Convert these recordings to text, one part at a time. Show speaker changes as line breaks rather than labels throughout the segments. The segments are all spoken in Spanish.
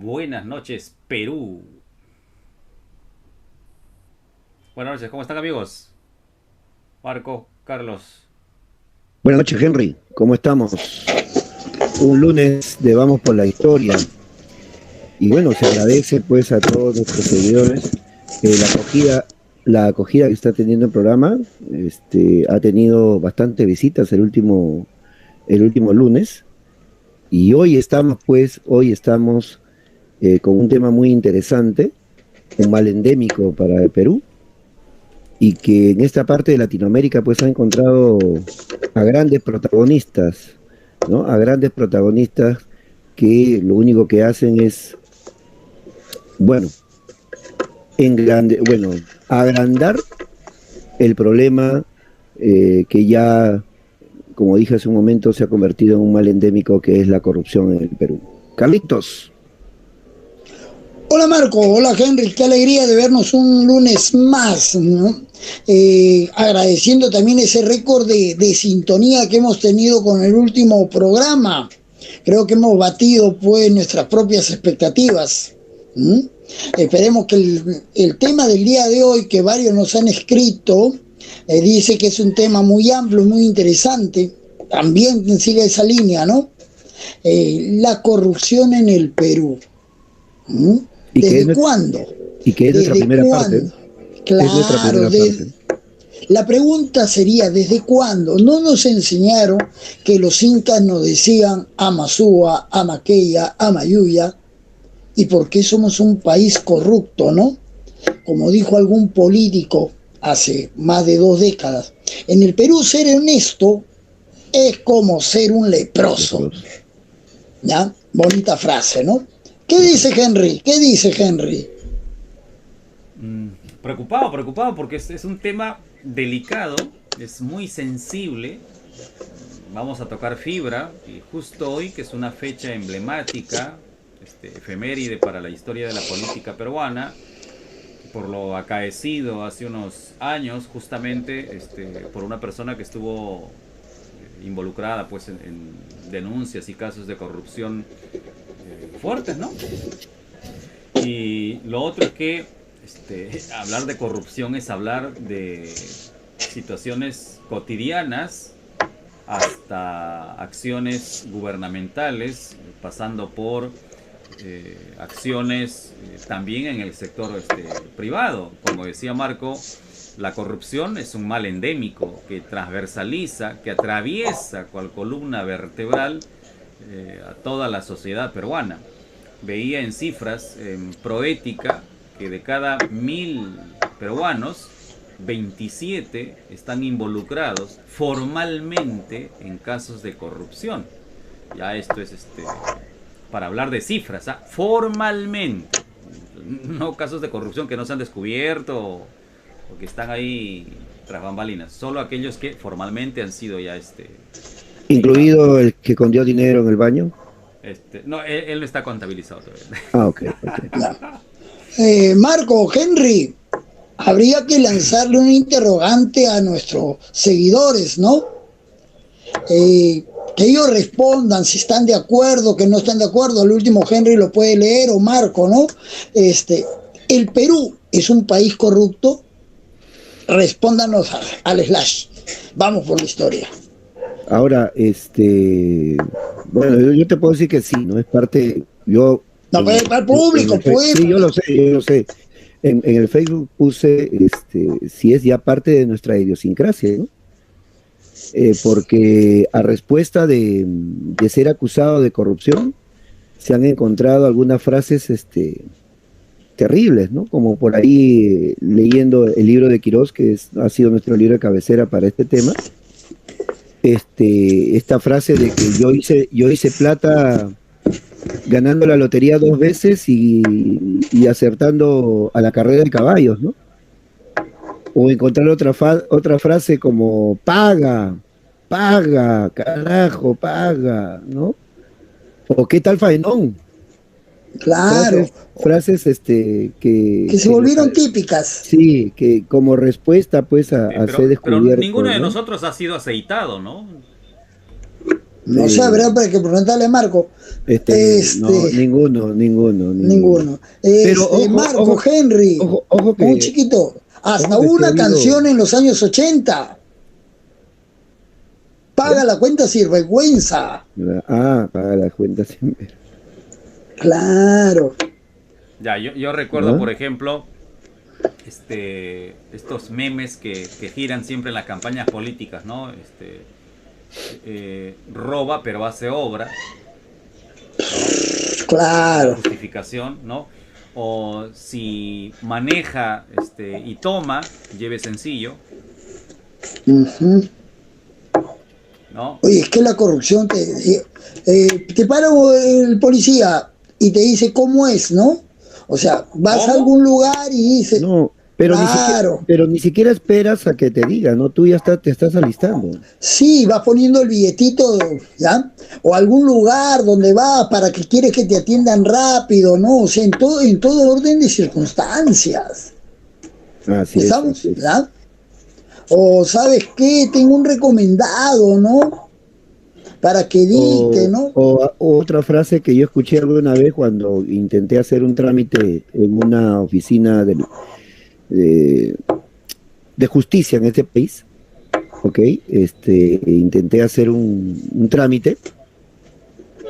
Buenas noches, Perú. Buenas noches, ¿cómo están, amigos? Marco, Carlos.
Buenas noches, Henry. ¿Cómo estamos? Un lunes de Vamos por la Historia. Y bueno, se agradece pues a todos nuestros seguidores la acogida que está teniendo el programa. Ha tenido bastantes visitas el último lunes. Y hoy estamos con un tema muy interesante, un mal endémico para el Perú, y que en esta parte de Latinoamérica pues ha encontrado a grandes protagonistas, ¿no? A grandes protagonistas que lo único que hacen es, bueno, bueno, agrandar el problema que ya, como dije hace un momento, se ha convertido en un mal endémico que es la corrupción en el Perú. Carlitos.
Hola Marco, hola Henry, qué alegría de vernos un lunes más, ¿no? Agradeciendo también ese récord de sintonía que hemos tenido con el último programa. Creo que hemos batido pues nuestras propias expectativas. ¿Mm? Esperemos que el tema del día de hoy, que varios nos han escrito, dice que es un tema muy amplio, muy interesante, también sigue esa línea, ¿no? La corrupción en el Perú. ¿Mm?
Y que es,
¿Desde cuándo?
y que es nuestra
¿Desde
primera parte, ¿eh?
cuándo?
Es nuestra
Claro,
primera parte.
la pregunta sería, ¿desde cuándo? No nos enseñaron que los incas nos decían Amazúa, Amaqueya, Amayuya, y por qué somos un país corrupto, ¿no? Como dijo algún político hace más de 2 décadas, en el Perú ser honesto es como ser un leproso. ¿Ya? Bonita frase, ¿no? ¿Qué dice Henry? ¿Qué dice Henry?
Preocupado porque es un tema delicado, es muy sensible. Vamos a tocar fibra y justo hoy, que es una fecha emblemática, efeméride para la historia de la política peruana, por lo acaecido hace unos años, justamente por una persona que estuvo involucrada pues en denuncias y casos de corrupción fuertes, ¿no? Y lo otro es que hablar de corrupción es hablar de situaciones cotidianas hasta acciones gubernamentales, pasando por acciones también en el sector privado. Como decía Marco, la corrupción es un mal endémico que transversaliza, que atraviesa cual columna vertebral a toda la sociedad peruana. Veía en cifras, en Proética, que de cada 1000 peruanos, 27 están involucrados formalmente en casos de corrupción. Ya esto es para hablar de cifras, ¿ah? Formalmente. No casos de corrupción que no se han descubierto o que están ahí tras bambalinas. Solo aquellos que formalmente han sido ya señalados.
Incluido el que escondió dinero en el baño.
No, él no está contabilizado todavía.
Ah, ok, ok.
Marco, Henry, habría que lanzarle un interrogante a nuestros seguidores, ¿no? Que ellos respondan si están de acuerdo, que no están de acuerdo. Al último Henry lo puede leer o Marco, ¿no? ¿El Perú es un país corrupto? Respóndanos al slash. Vamos por la historia.
Ahora, bueno, yo te puedo decir que sí, ¿no? Es parte, yo,
No, pero para el público, pues.
sí, yo lo sé. En el Facebook puse, si es ya parte de nuestra idiosincrasia, ¿no? Porque a respuesta de ser acusado de corrupción, se han encontrado algunas frases, terribles, ¿no? Como por ahí, leyendo el libro de Quirós, ha sido nuestro libro de cabecera para este tema, esta frase de que yo hice plata ganando la lotería 2 veces y acertando a la carrera de caballos, ¿no? O encontrar otra frase como paga, paga, carajo, paga, ¿no? O qué tal faenón.
Claro.
Frases
Que se volvieron típicas.
sí, que como respuesta pues a ser
Pero
descubierto,
ninguno de
¿no?
nosotros ha sido aceitado, ¿no?
No sé, habrá para que preguntarle a Marco.
No, ninguno.
Ninguno.
Pero ojo,
Marco,
ojo,
Henry,
ojo
un
que,
chiquito. Hasta
ojo que sí ha
una
habido.
canción en los años 80.
¿Ya?
Paga la cuenta sin vergüenza.
Paga las cuentas siempre.
Claro.
Ya, yo recuerdo,
¿Ah?
por ejemplo, estos memes que giran siempre en las campañas políticas, ¿no? Roba pero hace obra, ¿no? La
Claro.
justificación, ¿no? O si maneja y toma, lleve sencillo,
Ujú.
¿no?
Oye, es que la corrupción te para el policía y te dice cómo es, ¿no? O sea, vas a
¿Cómo?
algún lugar y dice,
No,
claro,
pero ni siquiera esperas a que te diga, ¿no? Tú ya te estás alistando.
sí, vas poniendo el billetito, ¿ya? O algún lugar donde vas para que quieres que te atiendan rápido, ¿no? O sea, en todo orden de circunstancias. ¿Estamos?
Así es.
¿Ya? O sabes qué, tengo un recomendado, ¿no? Para que dicte, ¿no?
O otra frase que yo escuché alguna vez cuando intenté hacer un trámite en una oficina de, de justicia en este país, ¿ok? Intenté hacer un trámite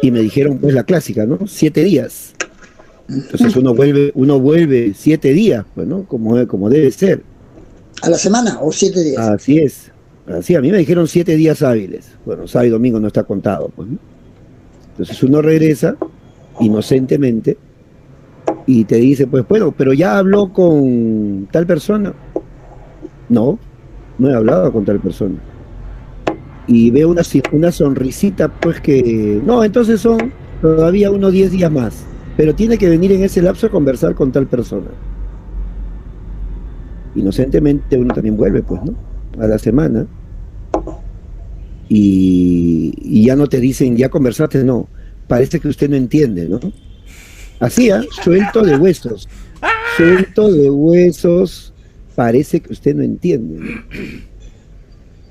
y me dijeron, pues la clásica, ¿no? 7 días. Entonces uno vuelve 7 días, pues, ¿no? Como debe ser.
A la semana o 7 días.
Así es. Así, a mí me dijeron 7 días hábiles. Bueno, sábado y domingo no está contado, pues, ¿no? Entonces uno regresa inocentemente y te dice, pues bueno, pero ya habló con tal persona. No, no he hablado con tal persona. Y veo una sonrisita, pues que, no, entonces son todavía unos 10 días más, pero tiene que venir en ese lapso a conversar con tal persona. Inocentemente uno también vuelve, pues, ¿no? A la semana y ya no te dicen, ya conversaste, no. Parece que usted no entiende, ¿no? Así, ¿ah? Suelto de huesos, parece que usted no entiende, ¿no?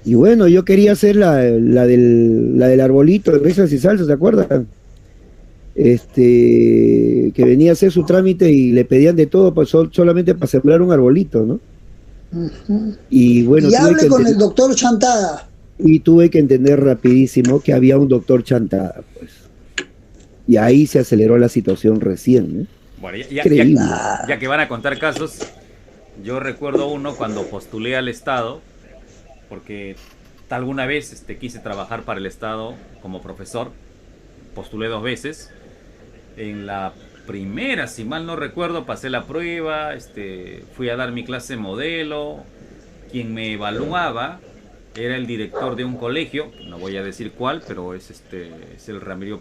Y bueno, yo quería hacer la del arbolito de risas y salsas, ¿se acuerdan? Que venía a hacer su trámite y le pedían de todo pues, solamente para sembrar un arbolito, ¿no?
Ujú.
Y bueno,
Y hable con el doctor Chantada.
tuve que entender rapidísimo que había un doctor chantada, pues. Y ahí se aceleró la situación recién, ¿no?
Bueno,
Increíble.
ya que van a contar casos, yo recuerdo uno cuando postulé al Estado, porque alguna vez quise trabajar para el Estado como profesor, postulé 2 veces. En la primera, si mal no recuerdo, pasé la prueba, fui a dar mi clase modelo. Quien me evaluaba era el director de un colegio, no voy a decir cuál, pero es el Ramiro,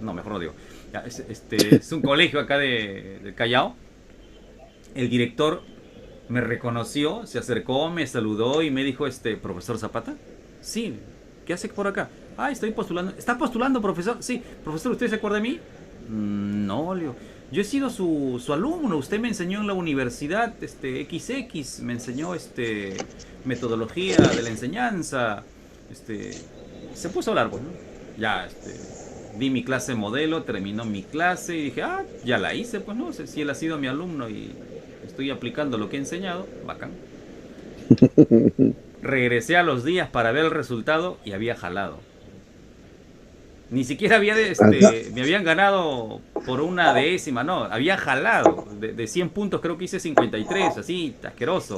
no, mejor no digo. Ya, es un colegio acá de Callao. El director me reconoció, se acercó, me saludó y me dijo, profesor Zapata. Sí, ¿qué hace por acá? Ah, estoy postulando. ¿Está postulando, profesor? Sí, profesor, ¿usted se acuerda de mí? No, Leo. Yo he sido su alumno. Usted me enseñó en la universidad, XX, me enseñó metodología de la enseñanza. Se puso a hablar, pues, ¿no? Ya, di mi clase modelo, terminó mi clase y dije, ya la hice, pues no sé si él ha sido mi alumno y estoy aplicando lo que he enseñado, bacán. Regresé a los días para ver el resultado y había jalado. Ni siquiera me habían ganado por una décima, no, había jalado. De 100 puntos creo que hice 53, así, asqueroso.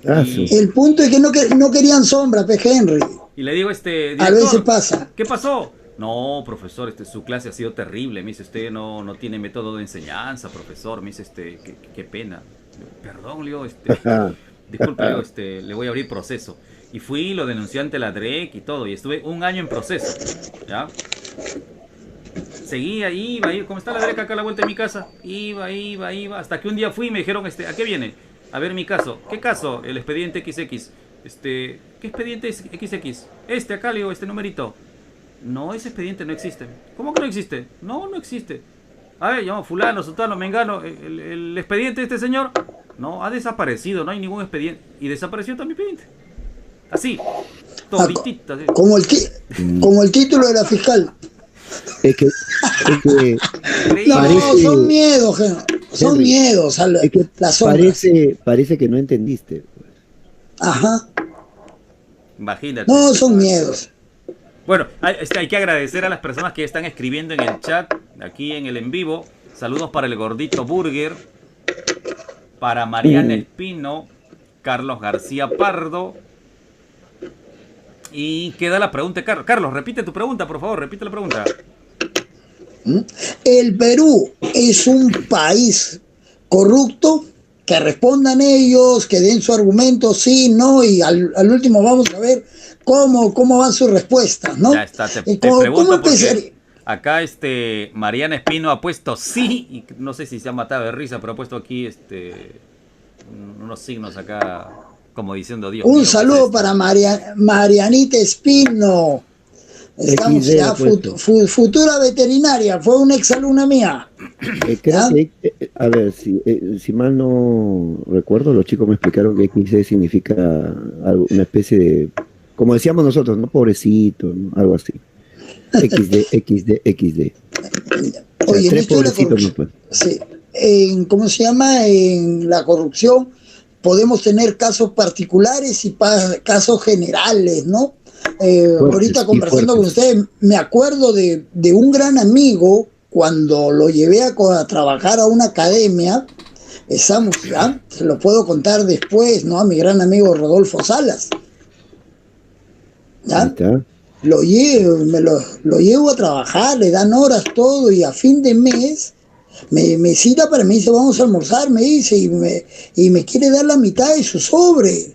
Ah,
Y,
El punto es que no querían sombra, pe Henry.
y le digo,
A veces
director,
pasa.
¿qué pasó? No, profesor, su clase ha sido terrible. Me dice, usted no tiene método de enseñanza, profesor. Me dice, qué pena. Perdón, Leo, disculpe, Leo, le voy a abrir proceso. Y fui, lo denuncié ante la DREC y todo. Y estuve un año en proceso, ¿ya? Seguía, iba, como está la DREC acá a la vuelta de mi casa. Iba. Hasta que un día fui y me dijeron, ¿a qué viene? A ver mi caso. ¿Qué caso? El expediente XX. ¿Qué expediente es XX? Acá, Leo, numerito. No, ese expediente no existe. ¿Cómo que no existe? No existe. A ver, llamo fulano, sultano, mengano. El expediente de este señor, no, ha desaparecido. No hay ningún expediente. Y desapareció también mi expediente. Así, toditito. Así.
Como el título de la fiscal.
Es que
No,
parece,
son miedos, son
Henry,
miedos a
es que
las sombras.
parece que no entendiste.
Ajá.
Imagínate.
No, son miedos.
Bueno, hay que agradecer a las personas que están escribiendo en el chat, aquí en el en vivo. Saludos para el Gordito Burger, para Mariana Espino, Carlos García Pardo. Y queda la pregunta, Carlos, repite tu pregunta, por favor, repite la pregunta.
El Perú es un país corrupto. Que respondan ellos, que den su argumento, sí, no, y al último vamos a ver cómo van sus respuestas, ¿no?
Ya está, te pregunto
¿Cómo
porque
empezaría?
acá Mariana Espino ha puesto sí, y no sé si se ha matado de risa, pero ha puesto aquí unos signos acá como diciendo Dios mío,
Un
¿qué es
saludo
esto?
para Marianita Espino. Estamos
XD
ya
ha puesto.
futura veterinaria, fue una exalumna mía.
Creo
¿Ya?
que, a ver, si mal no recuerdo, los chicos me explicaron que XD significa una especie de, como decíamos nosotros, ¿no? Pobrecito, ¿no? Algo así. XD, XD, XD. O sea,
Oye, en
tres
esto de la
pobrecitos no
corrupción,
pues.
sí, ¿cómo se llama? En la corrupción podemos tener casos particulares y casos generales, ¿no? Ahorita
Fuertes y
conversando con
fuertes.
ustedes, me acuerdo de un gran amigo cuando lo llevé a trabajar a una academia. Estamos, ¿ya? Se lo puedo contar después, ¿no? A mi gran amigo Rodolfo Salas.
Ahí
¿Ya?
está.
Lo llevo a trabajar, le dan horas, todo, y a fin de mes me cita para mí, dice, vamos a almorzar, me dice, y me quiere dar la mitad de su sobre.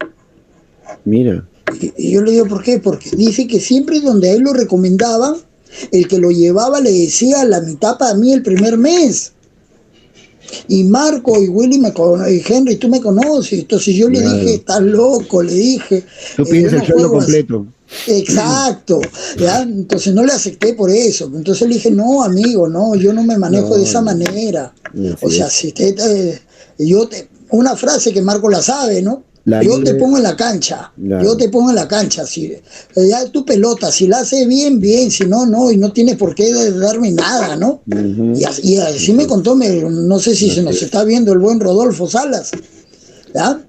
Mira,
Y yo le digo, ¿por qué? Porque dice que siempre donde a él lo recomendaban, el que lo llevaba le decía la mitad para mí el primer mes. Y Marco y Willy y Henry, tú me conoces. Entonces yo le dije,
claro.
estás loco, le dije.
Tú
Yo
pides el
no
sueldo
juego así.
completo.
Exacto, ¿ya? Entonces no le acepté por eso. Entonces le dije, no, amigo, no, yo no me manejo de
No,
esa
no,
manera. O
así
sea,
es.
si una frase que Marco la sabe, ¿no?
La
Yo te
libre,
pongo en la cancha, yo
claro.
te pongo en la cancha, si, ya tu pelota, si la hace bien, bien, si no, no, y no tiene por qué darme nada, ¿no?
Ujú.
Y así me contó, no sé si se
Así
nos
es.
está viendo el buen Rodolfo Salas, ¿ya?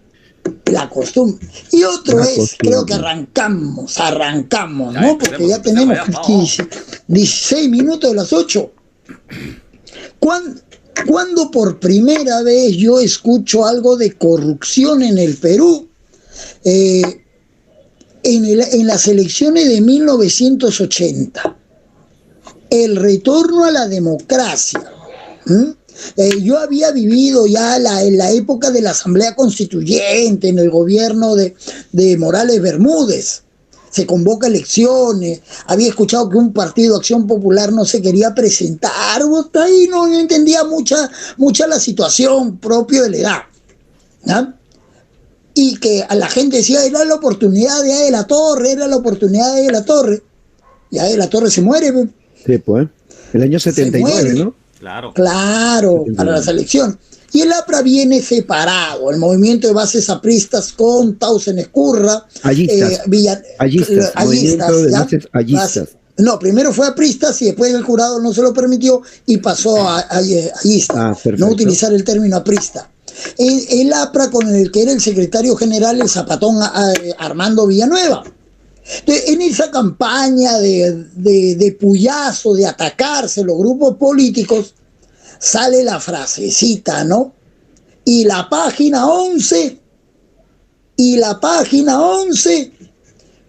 La costumbre. Y otro
La
es, creo que
costumbre.
arrancamos,
Ya
¿no? Porque ya
empecemos
tenemos
ya, vamos.
16 minutos de las 8. ¿Cuándo por primera vez yo escucho algo de corrupción en el Perú? En las elecciones de 1980. El retorno a la democracia. Yo había vivido ya en la época de la Asamblea Constituyente, en el gobierno de Morales Bermúdez. Se convoca elecciones, había escuchado que un partido Acción Popular no se quería presentar, ahí no entendía mucha la situación propia de la edad, ¿no? Y que a la gente decía, era la oportunidad de la Torre, era la oportunidad de la Torre, ya de la Torre se muere,
Sí, pues. El año
se
79,
muere.
¿no?
Claro.
Claro, para la
79.
selección. Y el APRA viene separado, el movimiento de bases apristas con Tausen Escurra,
Allistas. Movimiento de
¿ya?
bases allistas.
No, primero fue apristas y después el jurado no se lo permitió y pasó a allistas,
Ah,
no
perfecto.
utilizar el término aprista. El APRA con el que era el secretario general, el zapatón Armando Villanueva. Entonces, en esa campaña de puyazo, de atacarse los grupos políticos, sale la frasecita, ¿no? Y la página 11,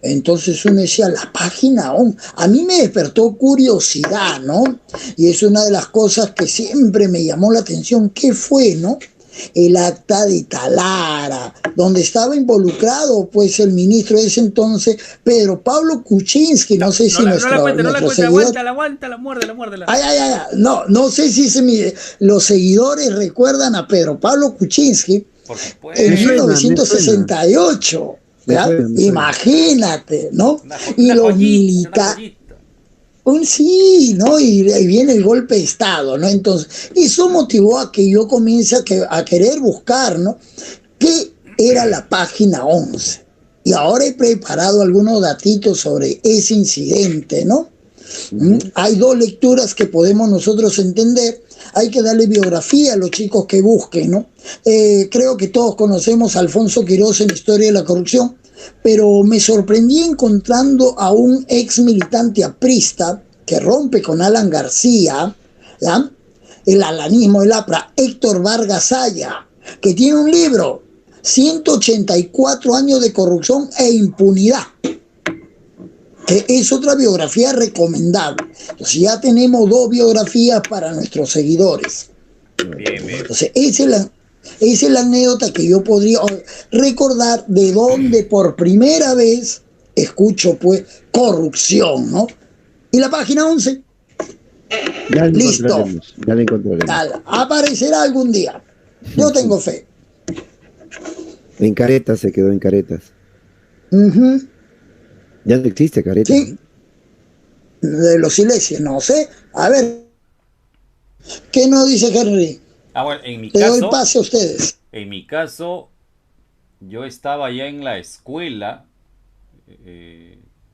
entonces uno decía, la página 11, a mí me despertó curiosidad, ¿no? Y es una de las cosas que siempre me llamó la atención, ¿qué fue, no? El acta de Talara, donde estaba involucrado pues el ministro de ese entonces, Pedro Pablo Kuczynski, no sé si
No la cuente,
seguidor...
aguántala, muérdela.
No sé si los seguidores recuerdan a Pedro Pablo Kuczynski
Por
en
supuesto.
Me suena.
1968.
Me
¿Ya?
suena.
Imagínate, ¿no?
Una
Y los
joyita, una
militares.
joyita.
Sí, ¿no? Y ahí viene el golpe de Estado, ¿no? Entonces, eso motivó a que yo comience a querer buscar, ¿no? ¿Qué era la página 11? Y ahora he preparado algunos datitos sobre ese incidente, ¿no? Hay dos lecturas que podemos nosotros entender. Hay que darle biografía a los chicos que busquen, ¿no? Creo que todos conocemos a Alfonso Quirós en Historia de la Corrupción, pero me sorprendí encontrando a un ex militante aprista que rompe con Alan García, ¿ya? El alanismo, el APRA, Héctor Vargas Saya, que tiene un libro, 184 años de corrupción e impunidad, que es otra biografía recomendable. Entonces ya tenemos dos biografías para nuestros seguidores.
Bien, bien.
Entonces esa es la anécdota que yo podría recordar de donde por primera vez escucho pues corrupción, ¿no? Y la página 11.
Ya lo
Listo.
encontraremos, ya lo encontraremos.
Aparecerá algún día. Yo tengo fe.
En Caretas se quedó en Caretas.
Ujú.
Ya no existe Caretas.
Sí. De los Silesios, no sé. A ver, ¿qué nos dice Henry?
Bueno, en mi
Te doy
caso,
pase a ustedes.
en mi caso, yo estaba ya en la escuela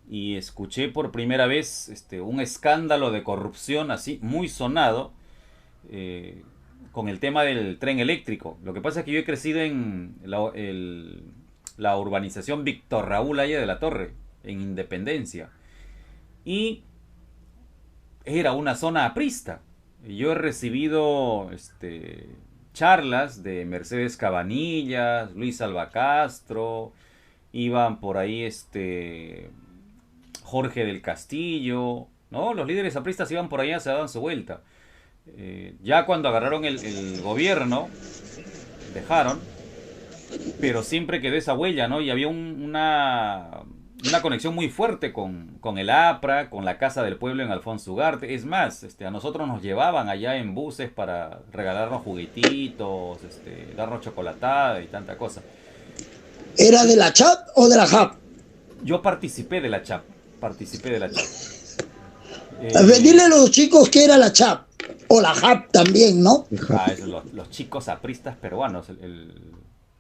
y escuché por primera vez un escándalo de corrupción así muy sonado con el tema del tren eléctrico. Lo que pasa es que yo he crecido en la urbanización Víctor Raúl Haya de la Torre, en Independencia, y era una zona aprista. Yo he recibido charlas de Mercedes Cabanillas, Luis Alba Castro, iban por ahí Jorge del Castillo, ¿no? Los líderes apristas iban por allá, se daban su vuelta. Ya cuando agarraron el gobierno, dejaron, pero siempre quedó esa huella, ¿no? Y había una conexión muy fuerte con el APRA, con la Casa del Pueblo en Alfonso Ugarte. Es más, a nosotros nos llevaban allá en buses para regalarnos juguetitos, darnos chocolatada y tanta cosa.
¿Era de la CHAP o de la JAP?
Yo participé de la CHAP.
A ver, dile a los chicos que era la CHAP o la JAP también, ¿no?
Los chicos apristas peruanos,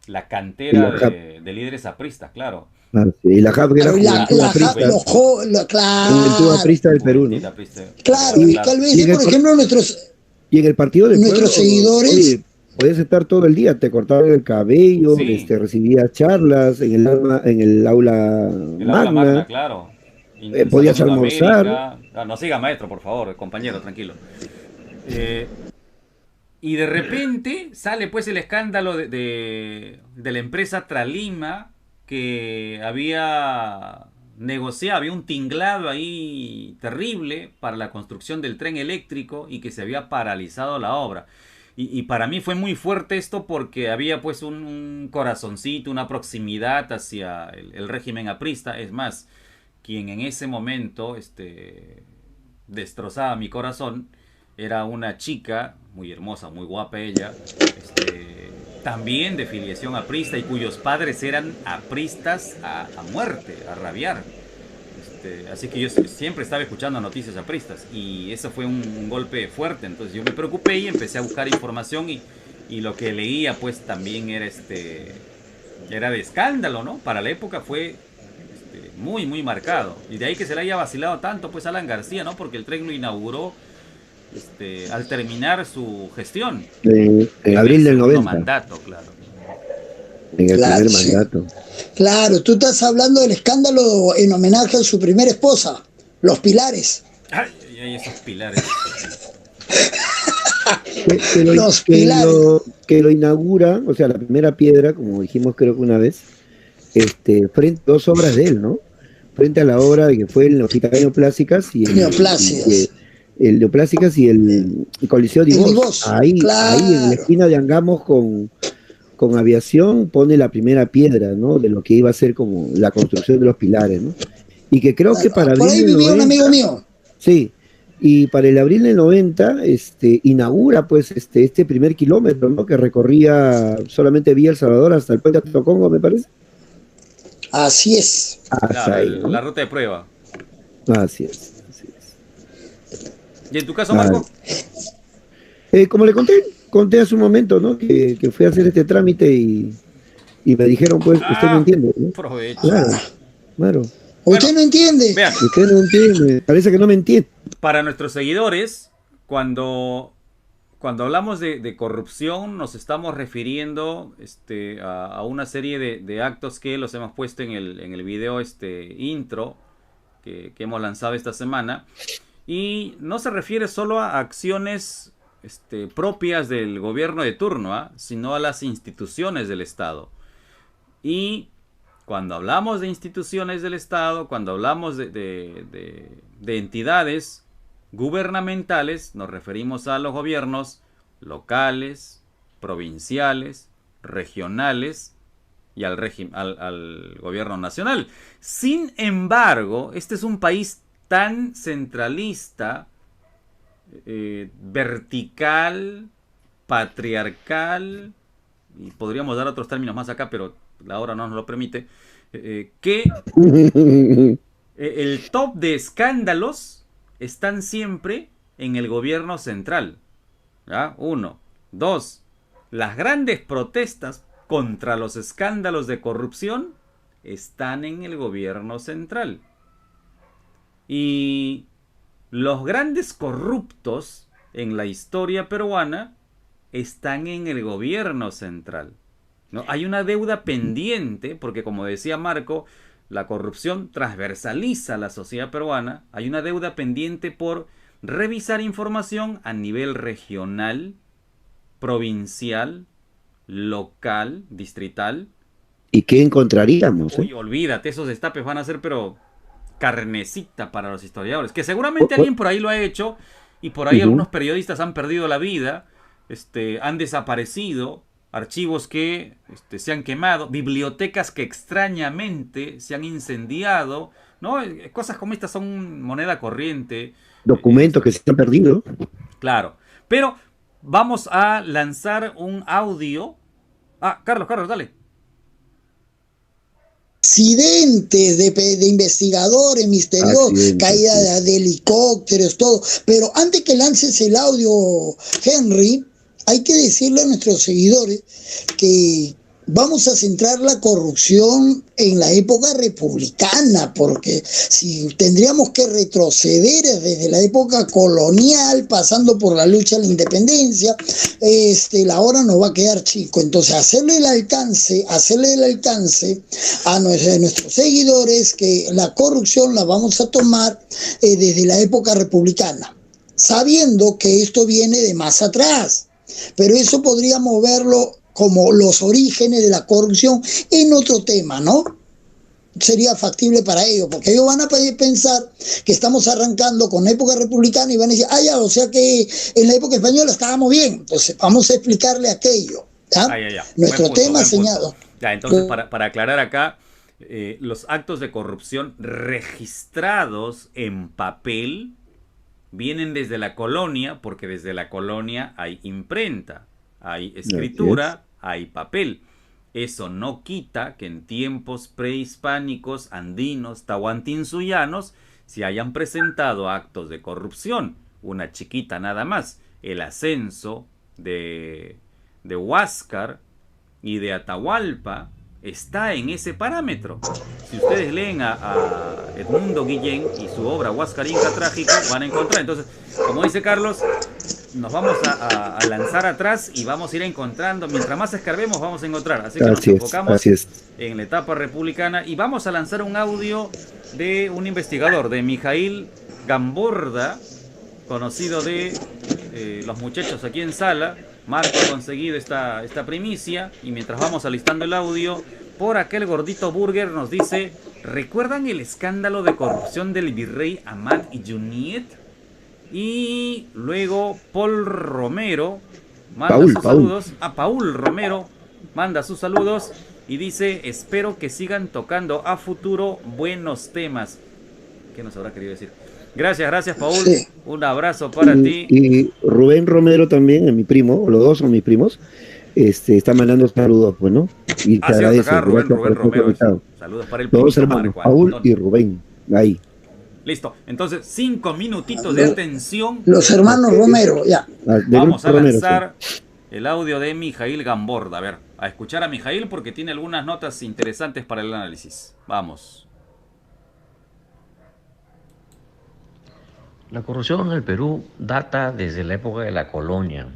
la cantera de líderes apristas, claro.
Ah, sí. Y la JAP era
la JAP, claro.
Juventud Aprista del Perú, ¿no?
Claro, y tal vez, por ejemplo,
y en el partido de
nuestros seguidores.
Oye, podías estar todo el día, te cortaban el cabello,
sí.
Recibías charlas en el aula magna,
claro.
Podías almorzar.
No siga, maestro, por favor, compañero, tranquilo. Y de repente sale pues el escándalo de la empresa Tralima, que había negociado, había un tinglado ahí terrible para la construcción del tren eléctrico y que se había paralizado la obra. Y para mí fue muy fuerte esto porque había pues un corazoncito, una proximidad hacia el régimen aprista. Es más, quien en ese momento destrozaba mi corazón era una chica muy hermosa, muy guapa ella, también de filiación aprista y cuyos padres eran apristas a muerte, a rabiar. Así que yo siempre estaba escuchando noticias apristas y eso fue un golpe fuerte. Entonces yo me preocupé y empecé a buscar información y lo que leía pues también era era de escándalo, ¿no? Para la época fue muy muy marcado, y de ahí que se le haya vacilado tanto pues Alan García, ¿no? Porque el tren lo inauguró al terminar su gestión
en abril del 90
mandato, claro.
En el primer mandato.
Claro, tú estás hablando del escándalo en homenaje a su primera esposa, los Pilares.
Ay, esos pilares.
Que lo inaugura, o sea, la primera piedra, como dijimos creo que una vez, frente a dos obras de él, ¿no? Frente a la obra que fue el Hospital Neoplásicas y el Neoplásicas y el Coliseo Divos. Ahí en la esquina de Angamos con Aviación pone la primera piedra, ¿no? De lo que iba a ser como la construcción de los pilares, ¿no? Y que creo que para
por ahí vivía un amigo mío.
Sí, y para el abril del 90 inaugura pues este primer kilómetro, ¿no? Que recorría solamente vía El Salvador hasta el puente de Tocongo, me parece.
Así es.
Claro, ahí, ¿no? La ruta de prueba.
Así es.
¿Y en tu caso, Marco?
Como le conté hace un momento, ¿no? Que fui a hacer este trámite y Y me dijeron, pues, usted no entiende, ¿no?
Provecho.
Claro, claro.
Usted no entiende.
Vean,
Usted no entiende, parece que no me entiende.
para nuestros seguidores, cuando hablamos de corrupción, nos estamos refiriendo a una serie de actos que los hemos puesto en el video intro que hemos lanzado esta semana. Y no se refiere solo a acciones propias del gobierno de turno, sino a las instituciones del Estado. Y cuando hablamos de instituciones del Estado, cuando hablamos de entidades gubernamentales, nos referimos a los gobiernos locales, provinciales, regionales y al gobierno nacional. Sin embargo, este es un país tan centralista, vertical, patriarcal, y podríamos dar otros términos más acá, pero la hora no nos lo permite, que el top de escándalos están siempre en el gobierno central. ¿Ya? 1. 2. Las grandes protestas contra los escándalos de corrupción están en el gobierno central. Y los grandes corruptos en la historia peruana están en el gobierno central, ¿no? Hay una deuda pendiente, porque como decía Marco, la corrupción transversaliza la sociedad peruana. Hay una deuda pendiente por revisar información a nivel regional, provincial, local, distrital.
¿Y qué encontraríamos?
Uy, olvídate, esos destapes van a ser pero carnecita para los historiadores, que seguramente alguien por ahí lo ha hecho, y por ahí algunos periodistas han perdido la vida, han desaparecido, archivos que se han quemado, bibliotecas que extrañamente se han incendiado, ¿no? Cosas como estas son moneda corriente.
Documentos que se han perdido.
Claro, pero vamos a lanzar un audio. Carlos, dale.
Accidentes de investigadores misteriosos, caída de helicópteros, todo. Pero antes que lances el audio, Henry, hay que decirle a nuestros seguidores que vamos a centrar la corrupción en la época republicana, porque si tendríamos que retroceder desde la época colonial, pasando por la lucha a la independencia, la hora nos va a quedar chico. Entonces, hacerle el alcance a nuestros seguidores que la corrupción la vamos a tomar desde la época republicana, sabiendo que esto viene de más atrás. Pero eso podríamos verlo como los orígenes de la corrupción en otro tema, ¿no? Sería factible para ellos, porque ellos van a pensar que estamos arrancando con la época republicana y van a decir, ya, o sea que en la época española estábamos bien. Entonces vamos a explicarle aquello, ¿ya? Nuestro tema señalado.
Ya, entonces para aclarar acá, los actos de corrupción registrados en papel vienen desde la colonia, porque desde la colonia hay imprenta, hay escritura, hay papel. Eso no quita que en tiempos prehispánicos, andinos, tahuantinsuyanos, se hayan presentado actos de corrupción. Una chiquita nada más. El ascenso de Huáscar y de Atahualpa está en ese parámetro. Si ustedes leen a Edmundo Guillén y su obra Huáscar Inca Trágico, van a encontrar. Entonces, como dice Carlos, nos vamos a lanzar atrás y vamos a ir encontrando. Mientras más escarbemos, vamos a encontrar. Así que nos enfocamos en la etapa republicana y vamos a lanzar un audio de un investigador, de Mijail Gamborda, conocido de los muchachos aquí en sala. Marco ha conseguido esta primicia, y mientras vamos alistando el audio, por aquel gordito Burger nos dice: ¿recuerdan el escándalo de corrupción del virrey Amat y Junyent? Y luego Paul Romero manda sus saludos. Paul Romero manda sus saludos y dice: espero que sigan tocando a futuro buenos temas. ¿Qué nos habrá querido decir? Gracias, Paul. Sí. Un abrazo para ti.
Y Rubén Romero también, mi primo, los dos son mis primos, está mandando saludos, pues, ¿no? Y te agradece.
Acá, Rubén Romero. Saludos para el
dos hermanos, Paul y Rubén. Ahí.
Listo. Entonces, 5 minutitos de atención.
Los hermanos Romero, ya.
Vamos a lanzar el audio de Mijail Gamborda. A ver, a escuchar a Mijail porque tiene algunas notas interesantes para el análisis. Vamos.
La corrupción en el Perú data desde la época de la colonia,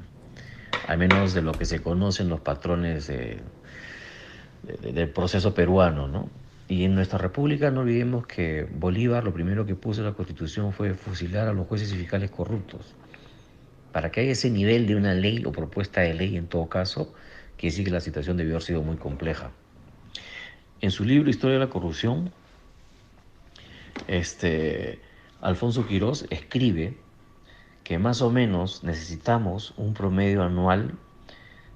al menos de lo que se conocen los patrones del proceso peruano, ¿no? Y en nuestra república no olvidemos que Bolívar lo primero que puso en la Constitución fue fusilar a los jueces y fiscales corruptos. Para que haya ese nivel de una ley o propuesta de ley en todo caso, quiere decir que la situación debió haber sido muy compleja. En su libro Historia de la Corrupción, Alfonso Quirós escribe que más o menos necesitamos un promedio anual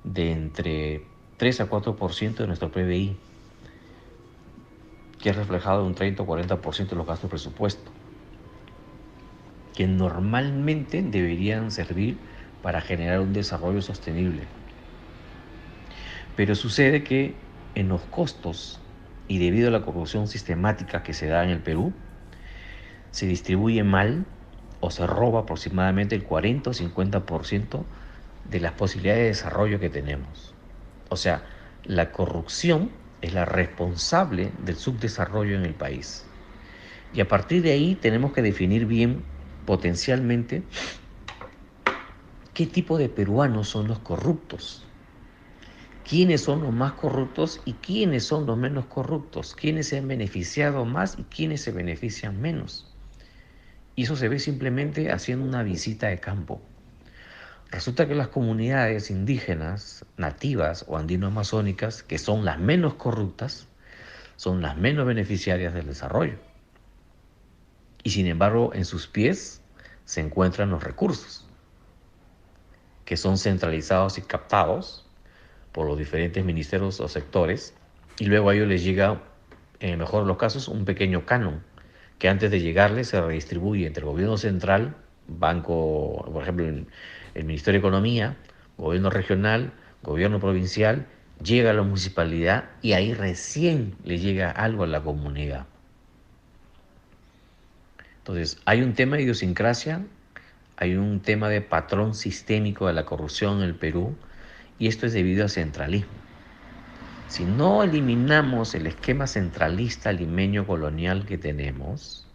de entre 3 a 4% de nuestro PBI, que es reflejado en un 30 o 40% de los gastos de presupuesto, que normalmente deberían servir para generar un desarrollo sostenible. Pero sucede que en los costos y debido a la corrupción sistemática que se da en el Perú, se distribuye mal o se roba aproximadamente el 40 o 50% de las posibilidades de desarrollo que tenemos. O sea, la corrupción es la responsable del subdesarrollo en el país. Y a partir de ahí tenemos que definir bien potencialmente qué tipo de peruanos son los corruptos, quiénes son los más corruptos y quiénes son los menos corruptos, quiénes se han beneficiado más y quiénes se benefician menos. Y eso se ve simplemente haciendo una visita de campo. Resulta que las comunidades indígenas, nativas o andino-amazónicas, que son las menos corruptas, son las menos beneficiarias del desarrollo. Y sin embargo, en sus pies se encuentran los recursos, que son centralizados y captados por los diferentes ministerios o sectores, y luego a ellos les llega, en el mejor de los casos, un pequeño canon, que antes de llegarle se redistribuye entre el gobierno central, banco, por ejemplo, el Ministerio de Economía, gobierno regional, gobierno provincial, llega a la municipalidad y ahí recién le llega algo a la comunidad. Entonces, hay un tema de idiosincrasia, hay un tema de patrón sistémico de la corrupción en el Perú, y esto es debido al centralismo. Si no eliminamos el esquema centralista limeño colonial que tenemos,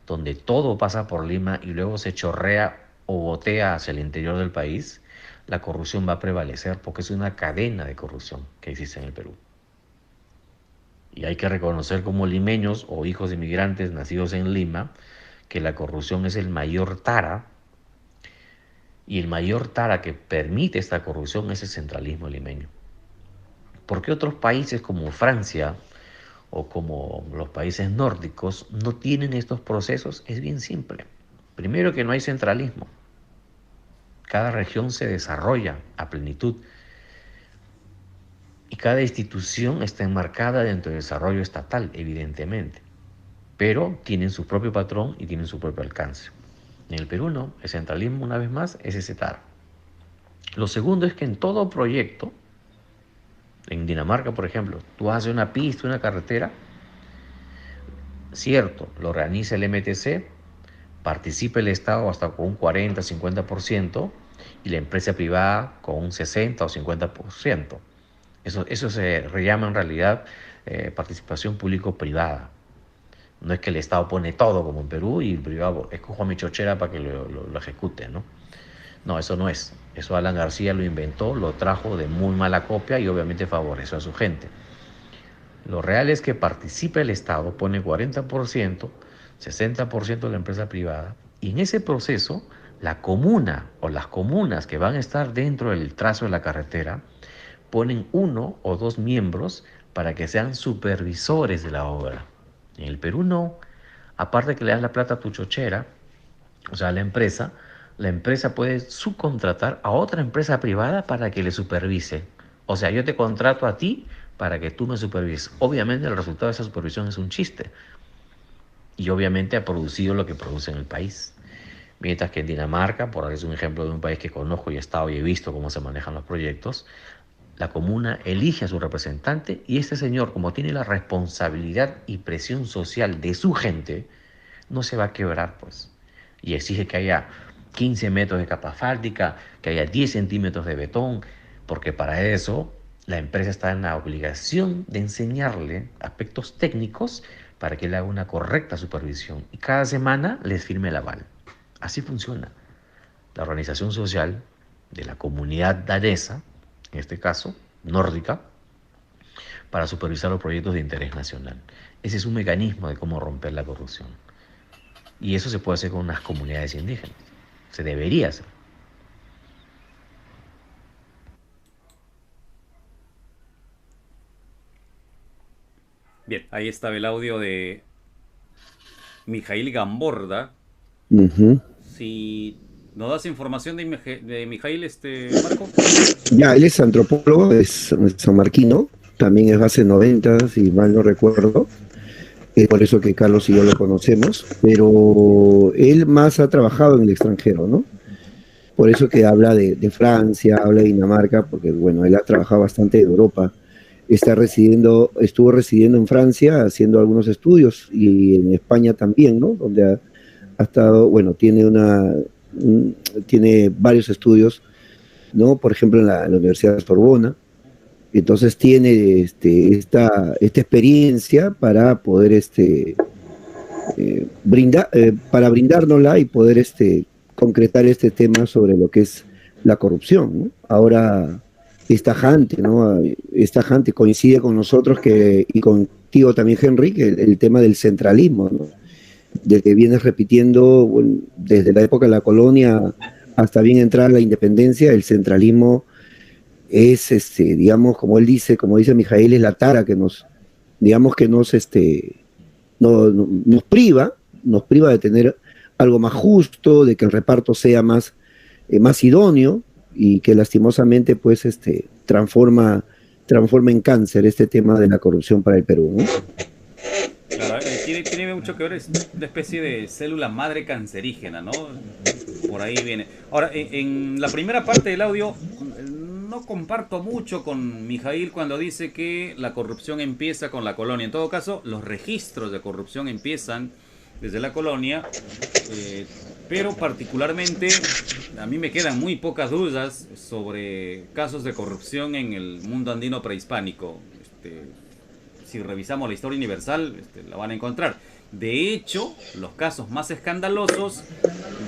donde todo pasa por Lima y luego se chorrea o botea hacia el interior del país, la corrupción va a prevalecer porque es una cadena de corrupción que existe en el Perú. Y hay que reconocer como limeños o hijos de inmigrantes nacidos en Lima que la corrupción es el mayor tara, y el mayor tara que permite esta corrupción es el centralismo limeño. ¿Por qué otros países como Francia o como los países nórdicos no tienen estos procesos? Es bien simple. Primero, que no hay centralismo. Cada región se desarrolla a plenitud y cada institución está enmarcada dentro del desarrollo estatal, evidentemente, pero tienen su propio patrón y tienen su propio alcance. En el Perú no, el centralismo, una vez más, es ese tara. Lo segundo es que en todo proyecto, en Dinamarca, por ejemplo, tú haces una pista, una carretera, cierto, lo organiza el MTC, participa el Estado hasta con un 40, 50% y la empresa privada con un 60 o 50%. Eso se llama en realidad participación público-privada. No es que el Estado pone todo como en Perú y el privado escojo a mi chochera para que lo ejecute, ¿no? No, eso no es. Eso Alan García lo inventó, lo trajo de muy mala copia y obviamente favoreció a su gente. Lo real es que participa el Estado, pone 40%, 60% de la empresa privada, y en ese proceso la comuna o las comunas que van a estar dentro del trazo de la carretera ponen 1 o 2 miembros para que sean supervisores de la obra. En el Perú no. Aparte que le das la plata a tu chochera, o sea, a la empresa puede subcontratar a otra empresa privada para que le supervise. O sea, yo te contrato a ti para que tú me supervises. Obviamente el resultado de esa supervisión es un chiste. Y obviamente ha producido lo que produce en el país. Mientras que en Dinamarca, por darles un ejemplo de un país que conozco y he estado y he visto cómo se manejan los proyectos, la comuna elige a su representante y este señor, como tiene la responsabilidad y presión social de su gente, no se va a quebrar, pues. Y exige que haya 15 metros de capa asfáltica, que haya 10 centímetros de betón, porque para eso la empresa está en la obligación de enseñarle aspectos técnicos para que él haga una correcta supervisión y cada semana les firme el aval. Así funciona la organización social de la comunidad danesa, en este caso, nórdica, para supervisar los proyectos de interés nacional. Ese es un mecanismo de cómo romper la corrupción. Y eso se puede hacer con unas comunidades indígenas. Se debería hacer.
Bien, ahí estaba el audio de Mijail Gamborda. Si nos das información de Mijail, Marco.
Ya, él es antropólogo, es sanmarquino, también es base 90, si mal no recuerdo. Es por eso que Carlos y yo lo conocemos, pero él más ha trabajado en el extranjero, ¿no? Por eso que habla de Francia, habla de Dinamarca, porque bueno, él ha trabajado bastante en Europa. Estuvo residiendo en Francia haciendo algunos estudios y en España también, ¿no? Donde ha estado, bueno, tiene varios estudios, ¿no? Por ejemplo, en la Universidad de Sorbona. Entonces tiene esta experiencia para poder para brindárnosla y poder concretar este tema sobre lo que es la corrupción, ¿no? Ahora es tajante, ¿no? Es tajante, coincide con nosotros y contigo también, Henry, que el tema del centralismo, ¿no? Del que vienes repitiendo, bueno, desde la época de la colonia hasta bien entrar la independencia, el centralismo es, digamos, como dice Mijail, es la tara que nos priva de tener algo más justo, de que el reparto sea más idóneo, y que lastimosamente pues transforma en cáncer este tema de la corrupción para el Perú, ¿no?
Claro, tiene mucho que ver, es una especie de célula madre cancerígena, ¿no? Por ahí viene. Ahora, en la primera parte del audio no comparto mucho con Mijail cuando dice que la corrupción empieza con la colonia. En todo caso, los registros de corrupción empiezan desde la colonia, pero particularmente a mí me quedan muy pocas dudas sobre casos de corrupción en el mundo andino prehispánico. Si revisamos la historia universal, la van a encontrar. De hecho, los casos más escandalosos